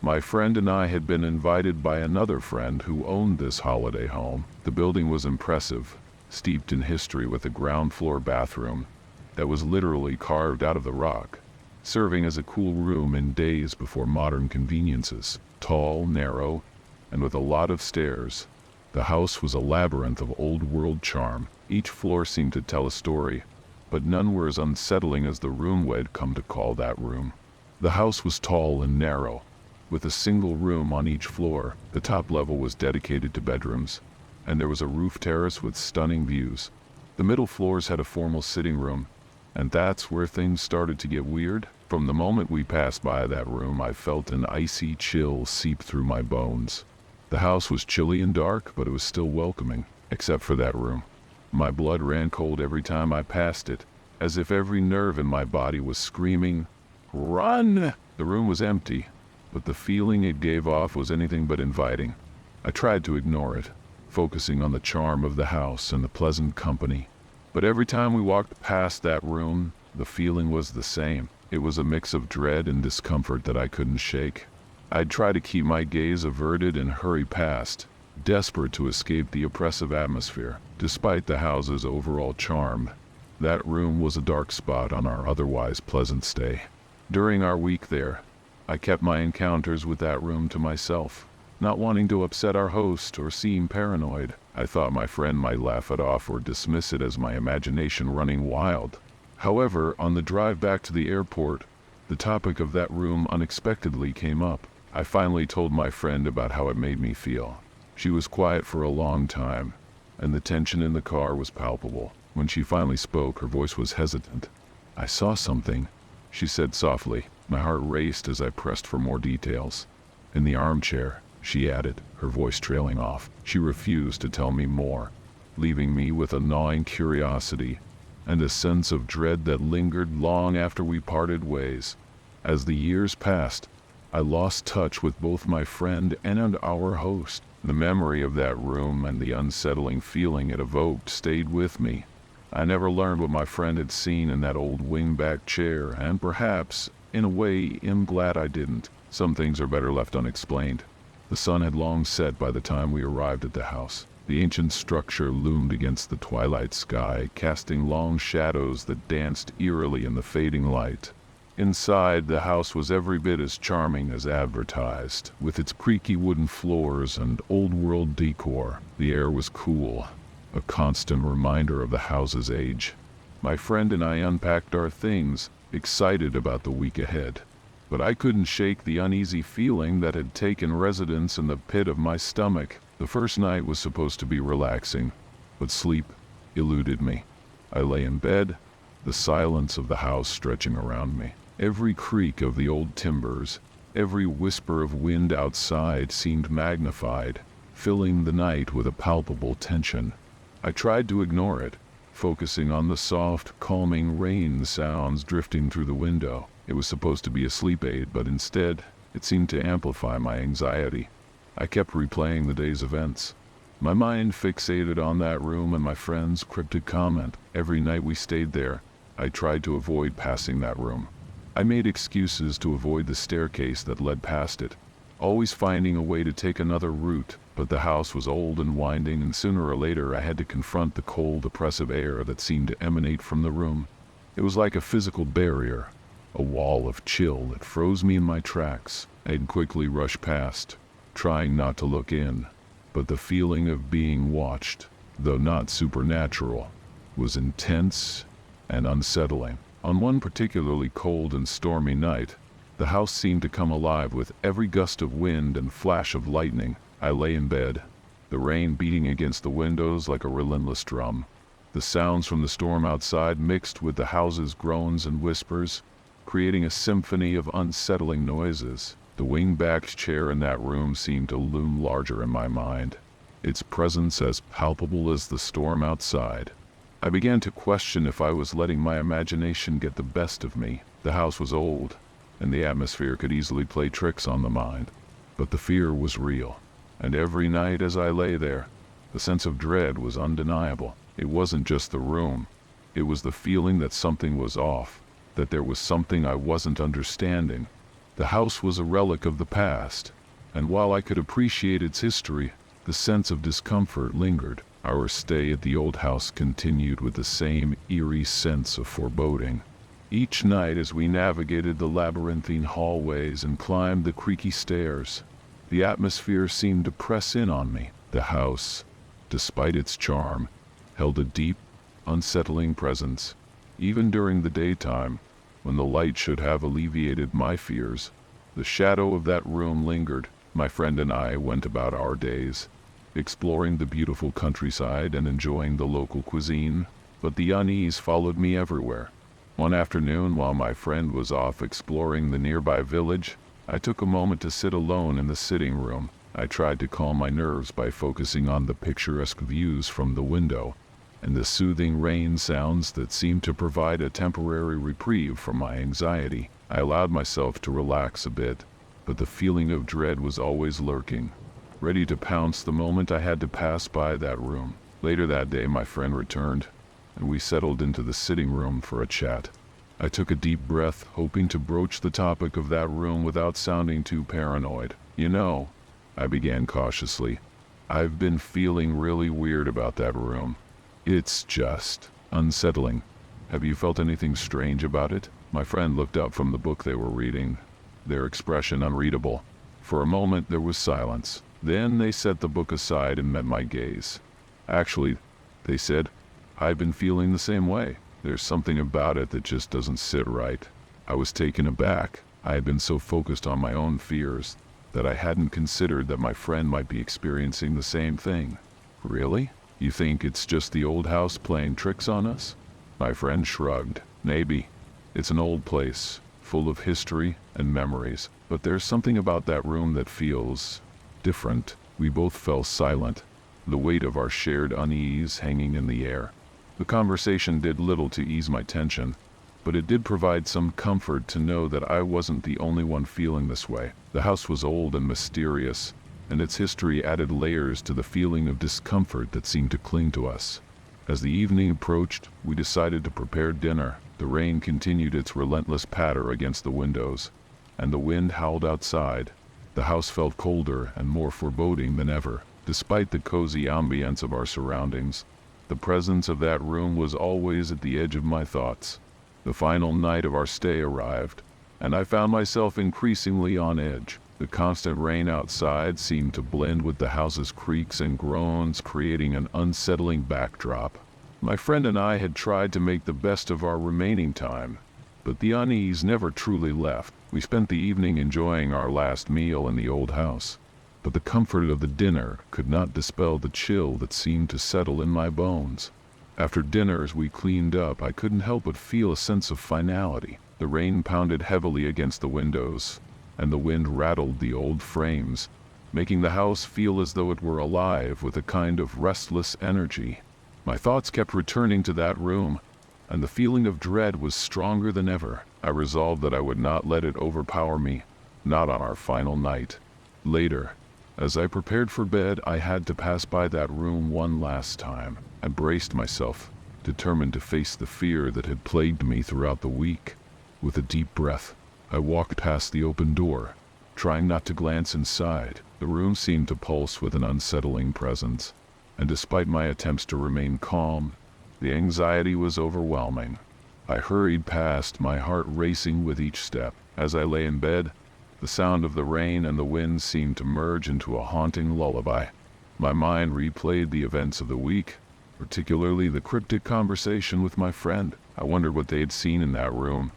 [SPEAKER 1] My friend and I had been invited by another friend who owned this holiday home. The building was impressive, steeped in history with a ground floor bathroom that was literally carved out of the rock, serving as a cool room in days before modern conveniences. Tall, narrow, and with a lot of stairs, the house was a labyrinth of old-world charm. Each floor seemed to tell a story, but none were as unsettling as the room we'd come to call that room. The house was tall and narrow, with a single room on each floor. The top level was dedicated to bedrooms, and there was a roof terrace with stunning views. The middle floors had a formal sitting room, and that's where things started to get weird. From the moment we passed by that room, I felt an icy chill seep through my bones. The house was chilly and dark, but it was still welcoming, except for that room. My blood ran cold every time I passed it, as if every nerve in my body was screaming, "Run!" The room was empty, but the feeling it gave off was anything but inviting. I tried to ignore it, focusing on the charm of the house and the pleasant company. But every time we walked past that room, the feeling was the same. It was a mix of dread and discomfort that I couldn't shake. I'd try to keep my gaze averted and hurry past, desperate to escape the oppressive atmosphere. Despite the house's overall charm, that room was a dark spot on our otherwise pleasant stay. During our week there, I kept my encounters with that room to myself, not wanting to upset our host or seem paranoid. I thought my friend might laugh it off or dismiss it as my imagination running wild. However, on the drive back to the airport, the topic of that room unexpectedly came up. I finally told my friend about how it made me feel. She was quiet for a long time, and the tension in the car was palpable. When she finally spoke, her voice was hesitant. "I saw something," she said softly. My heart raced as I pressed for more details. "In the armchair," she added, her voice trailing off. She refused to tell me more, leaving me with a gnawing curiosity and a sense of dread that lingered long after we parted ways. As the years passed, I lost touch with both my friend and our host. The memory of that room and the unsettling feeling it evoked stayed with me. I never learned what my friend had seen in that old wingback chair, and perhaps, in a way, am glad I didn't. Some things are better left unexplained. The sun had long set by the time we arrived at the house. The ancient structure loomed against the twilight sky, casting long shadows that danced eerily in the fading light. Inside, the house was every bit as charming as advertised, with its creaky wooden floors and old-world decor. The air was cool, a constant reminder of the house's age. My friend and I unpacked our things, excited about the week ahead. But I couldn't shake the uneasy feeling that had taken residence in the pit of my stomach. The first night was supposed to be relaxing, but sleep eluded me. I lay in bed, the silence of the house stretching around me. Every creak of the old timbers, every whisper of wind outside seemed magnified, filling the night with a palpable tension. I tried to ignore it, focusing on the soft, calming rain sounds drifting through the window. It was supposed to be a sleep aid, but instead, it seemed to amplify my anxiety. I kept replaying the day's events, my mind fixated on that room and my friend's cryptic comment. Every night we stayed there, I tried to avoid passing that room. I made excuses to avoid the staircase that led past it, always finding a way to take another route, but the house was old and winding, and sooner or later I had to confront the cold, oppressive air that seemed to emanate from the room. It was like a physical barrier, a wall of chill that froze me in my tracks. I'd quickly rush past, trying not to look in, but the feeling of being watched, though not supernatural, was intense and unsettling. On one particularly cold and stormy night, the house seemed to come alive with every gust of wind and flash of lightning. I lay in bed, the rain beating against the windows like a relentless drum. The sounds from the storm outside mixed with the house's groans and whispers, creating a symphony of unsettling noises. The wing-backed chair in that room seemed to loom larger in my mind, its presence as palpable as the storm outside. I began to question if I was letting my imagination get the best of me. The house was old, and the atmosphere could easily play tricks on the mind. But the fear was real, and every night as I lay there, the sense of dread was undeniable. It wasn't just the room, it was the feeling that something was off, that there was something I wasn't understanding. The house was a relic of the past, and while I could appreciate its history, the sense of discomfort lingered. Our stay at the old house continued with the same eerie sense of foreboding. Each night as we navigated the labyrinthine hallways and climbed the creaky stairs, the atmosphere seemed to press in on me. The house, despite its charm, held a deep, unsettling presence. Even during the daytime, when the light should have alleviated my fears, the shadow of that room lingered. My friend and I went about our days, exploring the beautiful countryside and enjoying the local cuisine, but the unease followed me everywhere. One afternoon, while my friend was off exploring the nearby village, I took a moment to sit alone in the sitting room. I tried to calm my nerves by focusing on the picturesque views from the window and the soothing rain sounds that seemed to provide a temporary reprieve from my anxiety. I allowed myself to relax a bit, but the feeling of dread was always lurking, ready to pounce the moment I had to pass by that room. Later that day, my friend returned, and we settled into the sitting room for a chat. I took a deep breath, hoping to broach the topic of that room without sounding too paranoid. "You know," I began cautiously, "I've been feeling really weird about that room. It's just unsettling. Have you felt anything strange about it?" My friend looked up from the book they were reading, their expression unreadable. For a moment there was silence. Then they set the book aside and met my gaze. "Actually," they said, "I've been feeling the same way. There's something about it that just doesn't sit right." I was taken aback. I had been so focused on my own fears that I hadn't considered that my friend might be experiencing the same thing. "Really? You think it's just the old house playing tricks on us?" My friend shrugged. "Maybe. It's an old place, full of history and memories, but there's something about that room that feels different." We both fell silent, the weight of our shared unease hanging in the air. The conversation did little to ease my tension, but it did provide some comfort to know that I wasn't the only one feeling this way. The house was old and mysterious, and its history added layers to the feeling of discomfort that seemed to cling to us. As the evening approached, we decided to prepare dinner. The rain continued its relentless patter against the windows, and the wind howled outside. The house felt colder and more foreboding than ever. Despite the cozy ambience of our surroundings, the presence of that room was always at the edge of my thoughts. The final night of our stay arrived, and I found myself increasingly on edge. The constant rain outside seemed to blend with the house's creaks and groans, creating an unsettling backdrop. My friend and I had tried to make the best of our remaining time, but the unease never truly left. We spent the evening enjoying our last meal in the old house, but the comfort of the dinner could not dispel the chill that seemed to settle in my bones. After dinner, as we cleaned up, I couldn't help but feel a sense of finality. The rain pounded heavily against the windows, and the wind rattled the old frames, making the house feel as though it were alive with a kind of restless energy. My thoughts kept returning to that room, and the feeling of dread was stronger than ever. I resolved that I would not let it overpower me, not on our final night. Later, as I prepared for bed, I had to pass by that room one last time. I braced myself, determined to face the fear that had plagued me throughout the week. With a deep breath, I walked past the open door, trying not to glance inside. The room seemed to pulse with an unsettling presence, and despite my attempts to remain calm, the anxiety was overwhelming. I hurried past, my heart racing with each step. As I lay in bed, the sound of the rain and the wind seemed to merge into a haunting lullaby. My mind replayed the events of the week, particularly the cryptic conversation with my friend. I wondered what they had seen in that room,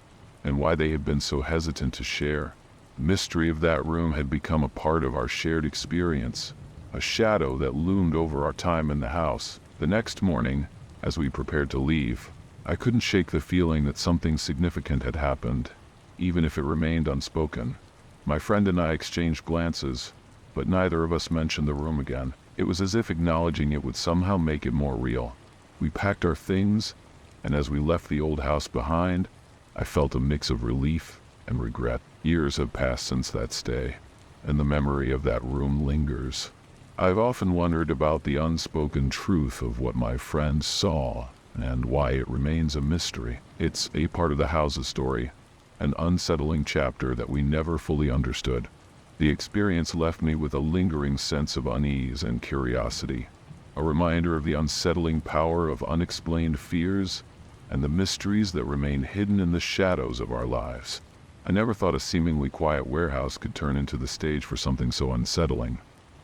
[SPEAKER 1] and why they had been so hesitant to share. The mystery of that room had become a part of our shared experience, a shadow that loomed over our time in the house. The next morning, as we prepared to leave, I couldn't shake the feeling that something significant had happened, even if it remained unspoken. My friend and I exchanged glances, but neither of us mentioned the room again. It was as if acknowledging it would somehow make it more real. We packed our things, and as we left the old house behind, I felt a mix of relief and regret. Years have passed since that stay, and the memory of that room lingers. I've often wondered about the unspoken truth of what my friend saw, and why it remains a mystery. It's a part of the house's story, an unsettling chapter that we never fully understood. The experience left me with a lingering sense of unease and curiosity, a reminder of the unsettling power of unexplained fears and the mysteries that remain hidden in the shadows of our lives. I never thought a seemingly quiet warehouse could turn into the stage for something so unsettling.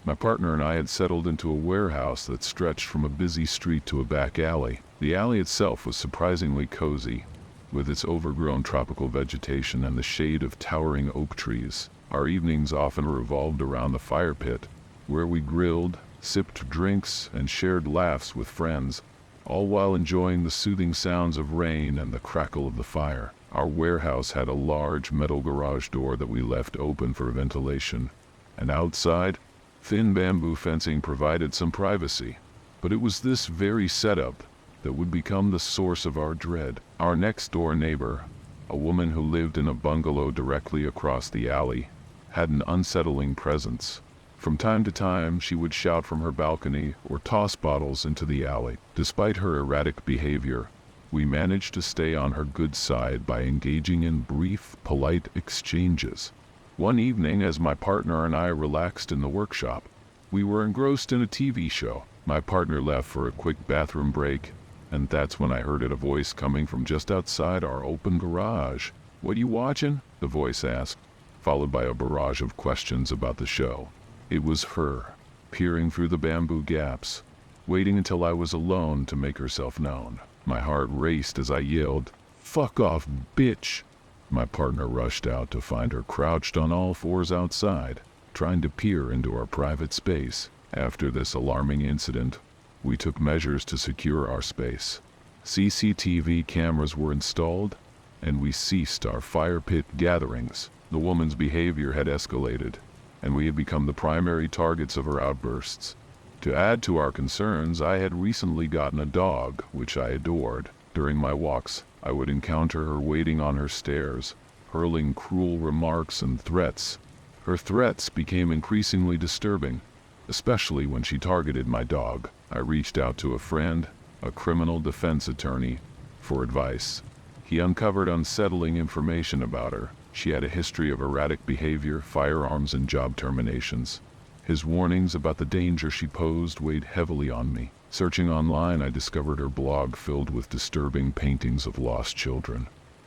[SPEAKER 1] My partner and I had settled into a warehouse that stretched from a busy street to a back alley. The alley itself was surprisingly cozy, with its overgrown tropical vegetation and the shade of towering oak trees. Our evenings often revolved around the fire pit, where we grilled, sipped drinks, and shared laughs with friends, all while enjoying the soothing sounds of rain and the crackle of the fire. Our warehouse had a large metal garage door that we left open for ventilation, and outside, thin bamboo fencing provided some privacy. But it was this very setup that would become the source of our dread. Our next-door neighbor, a woman who lived in a bungalow directly across the alley, had an unsettling presence. From time to time, she would shout from her balcony or toss bottles into the alley. Despite her erratic behavior, we managed to stay on her good side by engaging in brief, polite exchanges. One evening, as my partner and I relaxed in the workshop, we were engrossed in a TV show. My partner left for a quick bathroom break, and that's when I heard a voice coming from just outside our open garage. "What you watching?" the voice asked, followed by a barrage of questions about the show. It was her, peering through the bamboo gaps, waiting until I was alone to make herself known. My heart raced as I yelled, "Fuck off, bitch!" My partner rushed out to find her crouched on all fours outside, trying to peer into our private space. After this alarming incident, we took measures to secure our space. CCTV cameras were installed, and we ceased our fire pit gatherings. The woman's behavior had escalated, and we had become the primary targets of her outbursts. To add to our concerns, I had recently gotten a dog, which I adored. During my walks, I would encounter her waiting on her stairs, hurling cruel remarks and threats. Her threats became increasingly disturbing, especially when she targeted my dog. I reached out to a friend, a criminal defense attorney, for advice. He uncovered unsettling information about her. She had a history of erratic behavior, firearms, and job terminations. His warnings about the danger she posed weighed heavily on me. Searching online, I discovered her blog filled with disturbing paintings of lost children.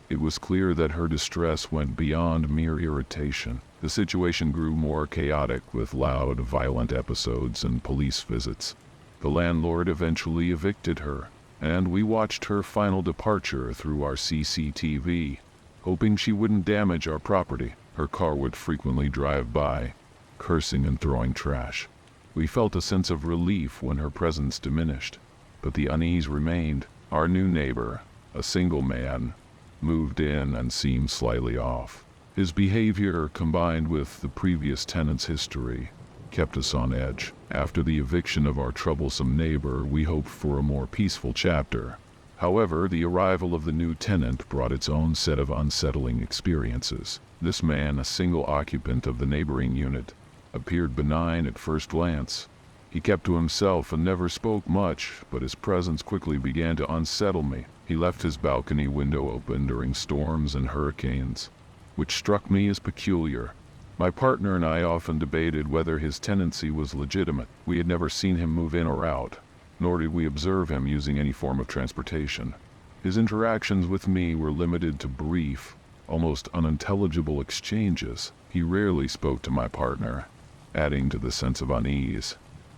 [SPEAKER 1] It was clear that her distress went beyond mere irritation. The situation grew more chaotic, with loud, violent episodes and police visits. The landlord eventually evicted her, and we watched her final departure through our CCTV, hoping she wouldn't damage our property. Her car would frequently drive by, cursing and throwing trash. We felt a sense of relief when her presence diminished, but the unease remained. Our new neighbor, a single man, moved in and seemed slightly off. His behavior, combined with the previous tenant's history, kept us on edge. After the eviction of our troublesome neighbor, we hoped for a more peaceful chapter. However, the arrival of the new tenant brought its own set of unsettling experiences. This man, a single occupant of the neighboring unit, appeared benign at first glance. He kept to himself and never spoke much, but his presence quickly began to unsettle me. He left his balcony window open during storms and hurricanes, which struck me as peculiar. My partner and I often debated whether his tenancy was legitimate. We had never seen him move in or out, nor did we observe him using any form of transportation. His interactions with me were limited to brief, almost unintelligible exchanges. He rarely spoke to my partner, adding to the sense of unease.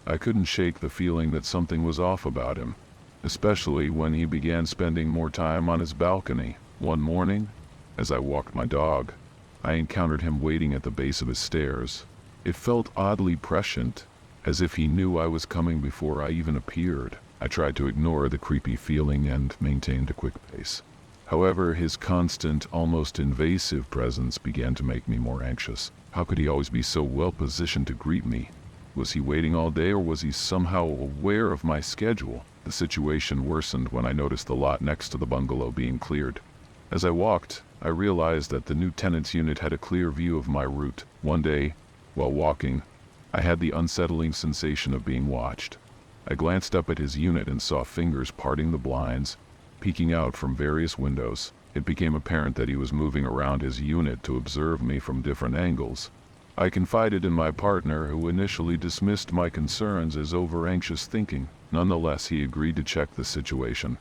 [SPEAKER 1] I couldn't shake the feeling that something was off about him, especially when he began spending more time on his balcony. One morning, as I walked my dog, I encountered him waiting at the base of his stairs. It felt oddly prescient, as if he knew I was coming before I even appeared. I tried to ignore the creepy feeling and maintained a quick pace. However, his constant, almost invasive presence began to make me more anxious. How could he always be so well positioned to greet me? Was he waiting all day, or was he somehow aware of my schedule? The situation worsened when I noticed the lot next to the bungalow being cleared. As I walked, I realized that the new tenant's unit had a clear view of my route. One day, while walking, I had the unsettling sensation of being watched. I glanced up at his unit and saw fingers parting the blinds, peeking out from various windows. It became apparent that he was moving around his unit to observe me from different angles. I confided in my partner, who initially dismissed my concerns as over-anxious thinking. Nonetheless, he agreed to check the situation.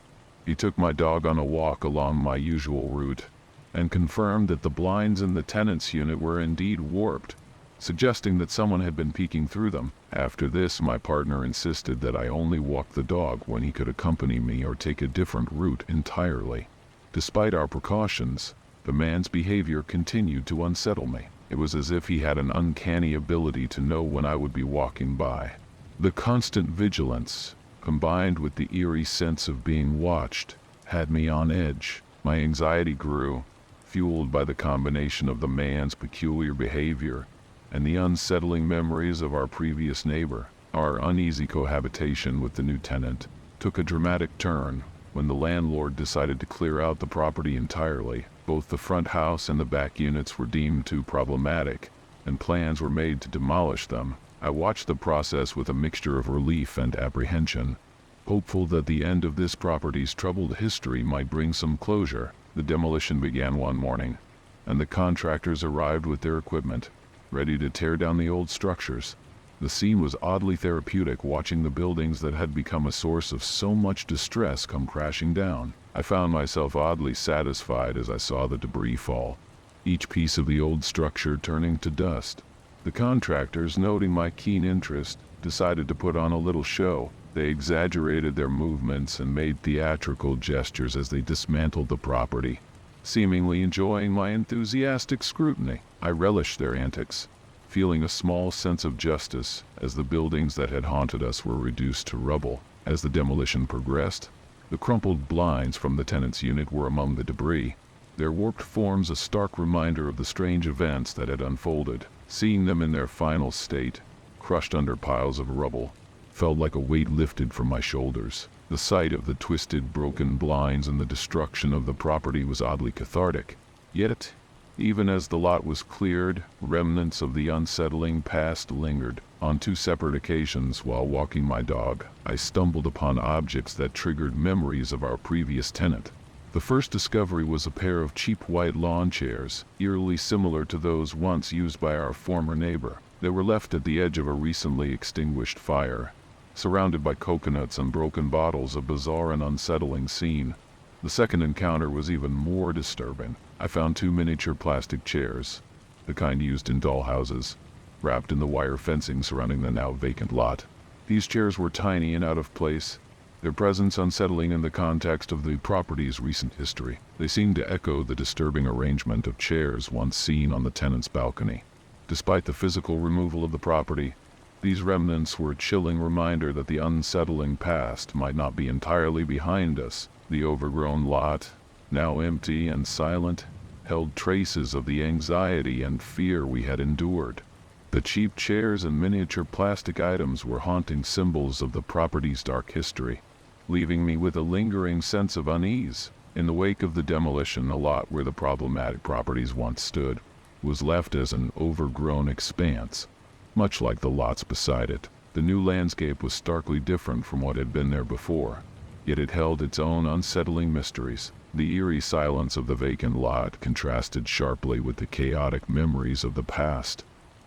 [SPEAKER 1] He took my dog on a walk along my usual route and confirmed that the blinds in the tenant's unit were indeed warped, suggesting that someone had been peeking through them. After this, my partner insisted that I only walk the dog when he could accompany me or take a different route entirely. Despite our precautions, the man's behavior continued to unsettle me. It was as if he had an uncanny ability to know when I would be walking by. The constant vigilance, combined with the eerie sense of being watched, had me on edge. My anxiety grew, fueled by the combination of the man's peculiar behavior and the unsettling memories of our previous neighbor. Our uneasy cohabitation with the new tenant took a dramatic turn when the landlord decided to clear out the property entirely. Both the front house and the back units were deemed too problematic, and plans were made to demolish them. I watched the process with a mixture of relief and apprehension, hopeful that the end of this property's troubled history might bring some closure. The demolition began one morning, and the contractors arrived with their equipment, ready to tear down the old structures. The scene was oddly therapeutic, watching the buildings that had become a source of so much distress come crashing down. I found myself oddly satisfied as I saw the debris fall, each piece of the old structure turning to dust. The contractors, noting my keen interest, decided to put on a little show. They exaggerated their movements and made theatrical gestures as they dismantled the property, seemingly enjoying my enthusiastic scrutiny. I relished their antics, feeling a small sense of justice as the buildings that had haunted us were reduced to rubble. As the demolition progressed, the crumpled blinds from the tenant's unit were among the debris, their warped forms a stark reminder of the strange events that had unfolded. Seeing them in their final state, crushed under piles of rubble, felt like a weight lifted from my shoulders. The sight of the twisted, broken blinds and the destruction of the property was oddly cathartic. Yet, even as the lot was cleared, remnants of the unsettling past lingered. On two separate occasions while walking my dog, I stumbled upon objects that triggered memories of our previous tenant. The first discovery was a pair of cheap white lawn chairs, eerily similar to those once used by our former neighbor. They were left at the edge of a recently extinguished fire, surrounded by coconuts and broken bottles, a bizarre and unsettling scene. The second encounter was even more disturbing. I found two miniature plastic chairs, the kind used in dollhouses, wrapped in the wire fencing surrounding the now vacant lot. These chairs were tiny and out of place, their presence unsettling in the context of the property's recent history. They seemed to echo the disturbing arrangement of chairs once seen on the tenant's balcony. Despite the physical removal of the property, these remnants were a chilling reminder that the unsettling past might not be entirely behind us. The overgrown lot, now empty and silent, held traces of the anxiety and fear we had endured. The cheap chairs and miniature plastic items were haunting symbols of the property's dark history, leaving me with a lingering sense of unease. In the wake of the demolition, a lot where the problematic properties once stood was left as an overgrown expanse, much like the lots beside it. The new landscape was starkly different from what had been there before, yet it held its own unsettling mysteries. The eerie silence of the vacant lot contrasted sharply with the chaotic memories of the past.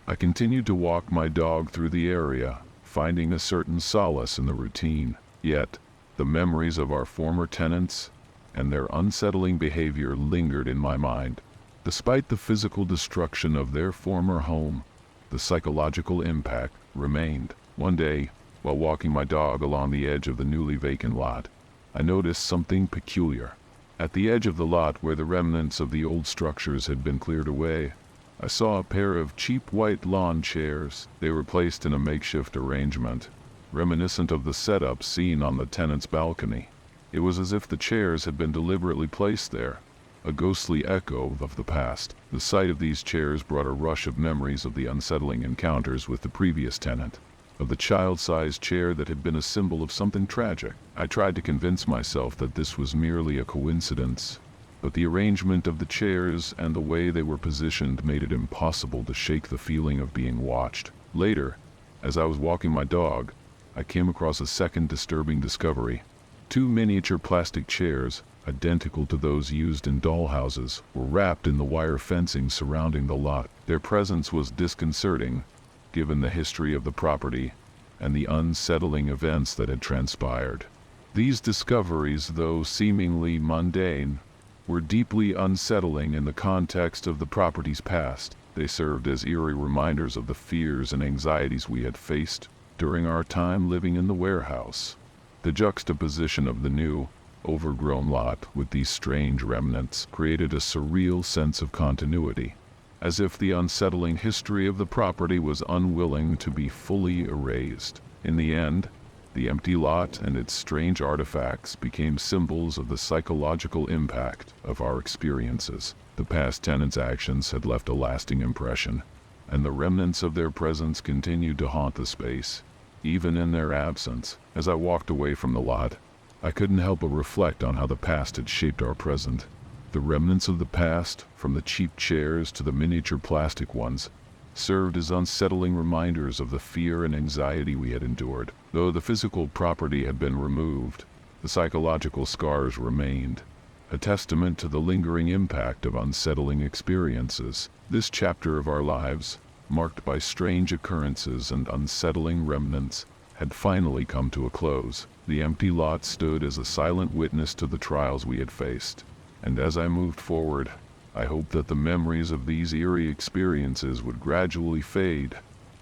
[SPEAKER 1] I continued to walk my dog through the area, finding a certain solace in the routine. Yet, the memories of our former tenants and their unsettling behavior lingered in my mind. Despite the physical destruction of their former home, the psychological impact remained. One day, while walking my dog along the edge of the newly vacant lot, I noticed something peculiar. At the edge of the lot where the remnants of the old structures had been cleared away, I saw a pair of cheap white lawn chairs. They were placed in a makeshift arrangement, reminiscent of the setup seen on the tenant's balcony. It was as if the chairs had been deliberately placed there, a ghostly echo of the past. The sight of these chairs brought a rush of memories of the unsettling encounters with the previous tenant, of the child-sized chair that had been a symbol of something tragic. I tried to convince myself that this was merely a coincidence, but the arrangement of the chairs and the way they were positioned made it impossible to shake the feeling of being watched. Later, as I was walking my dog, I came across a second disturbing discovery. Two miniature plastic chairs, identical to those used in dollhouses, were wrapped in the wire fencing surrounding the lot. Their presence was disconcerting, given the history of the property and the unsettling events that had transpired. These discoveries, though seemingly mundane, were deeply unsettling in the context of the property's past. They served as eerie reminders of the fears and anxieties we had faced during our time living in the warehouse. The juxtaposition of the new, overgrown lot with these strange remnants created a surreal sense of continuity, as if the unsettling history of the property was unwilling to be fully erased. In the end, the empty lot and its strange artifacts became symbols of the psychological impact of our experiences. The past tenants' actions had left a lasting impression, and the remnants of their presence continued to haunt the space, even in their absence. As I walked away from the lot, I couldn't help but reflect on how the past had shaped our present. The remnants of the past, from the cheap chairs to the miniature plastic ones, served as unsettling reminders of the fear and anxiety we had endured. Though the physical property had been removed, the psychological scars remained, a testament to the lingering impact of unsettling experiences. This chapter of our lives, marked by strange occurrences and unsettling remnants, had finally come to a close. The empty lot stood as a silent witness to the trials we had faced, and as I moved forward, I hoped that the memories of these eerie experiences would gradually fade,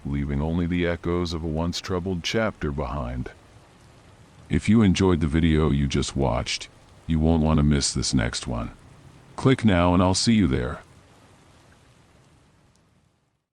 [SPEAKER 1] leaving only the echoes of a once troubled chapter behind. If you enjoyed the video you just watched, you won't want to miss this next one. Click now and I'll see you there.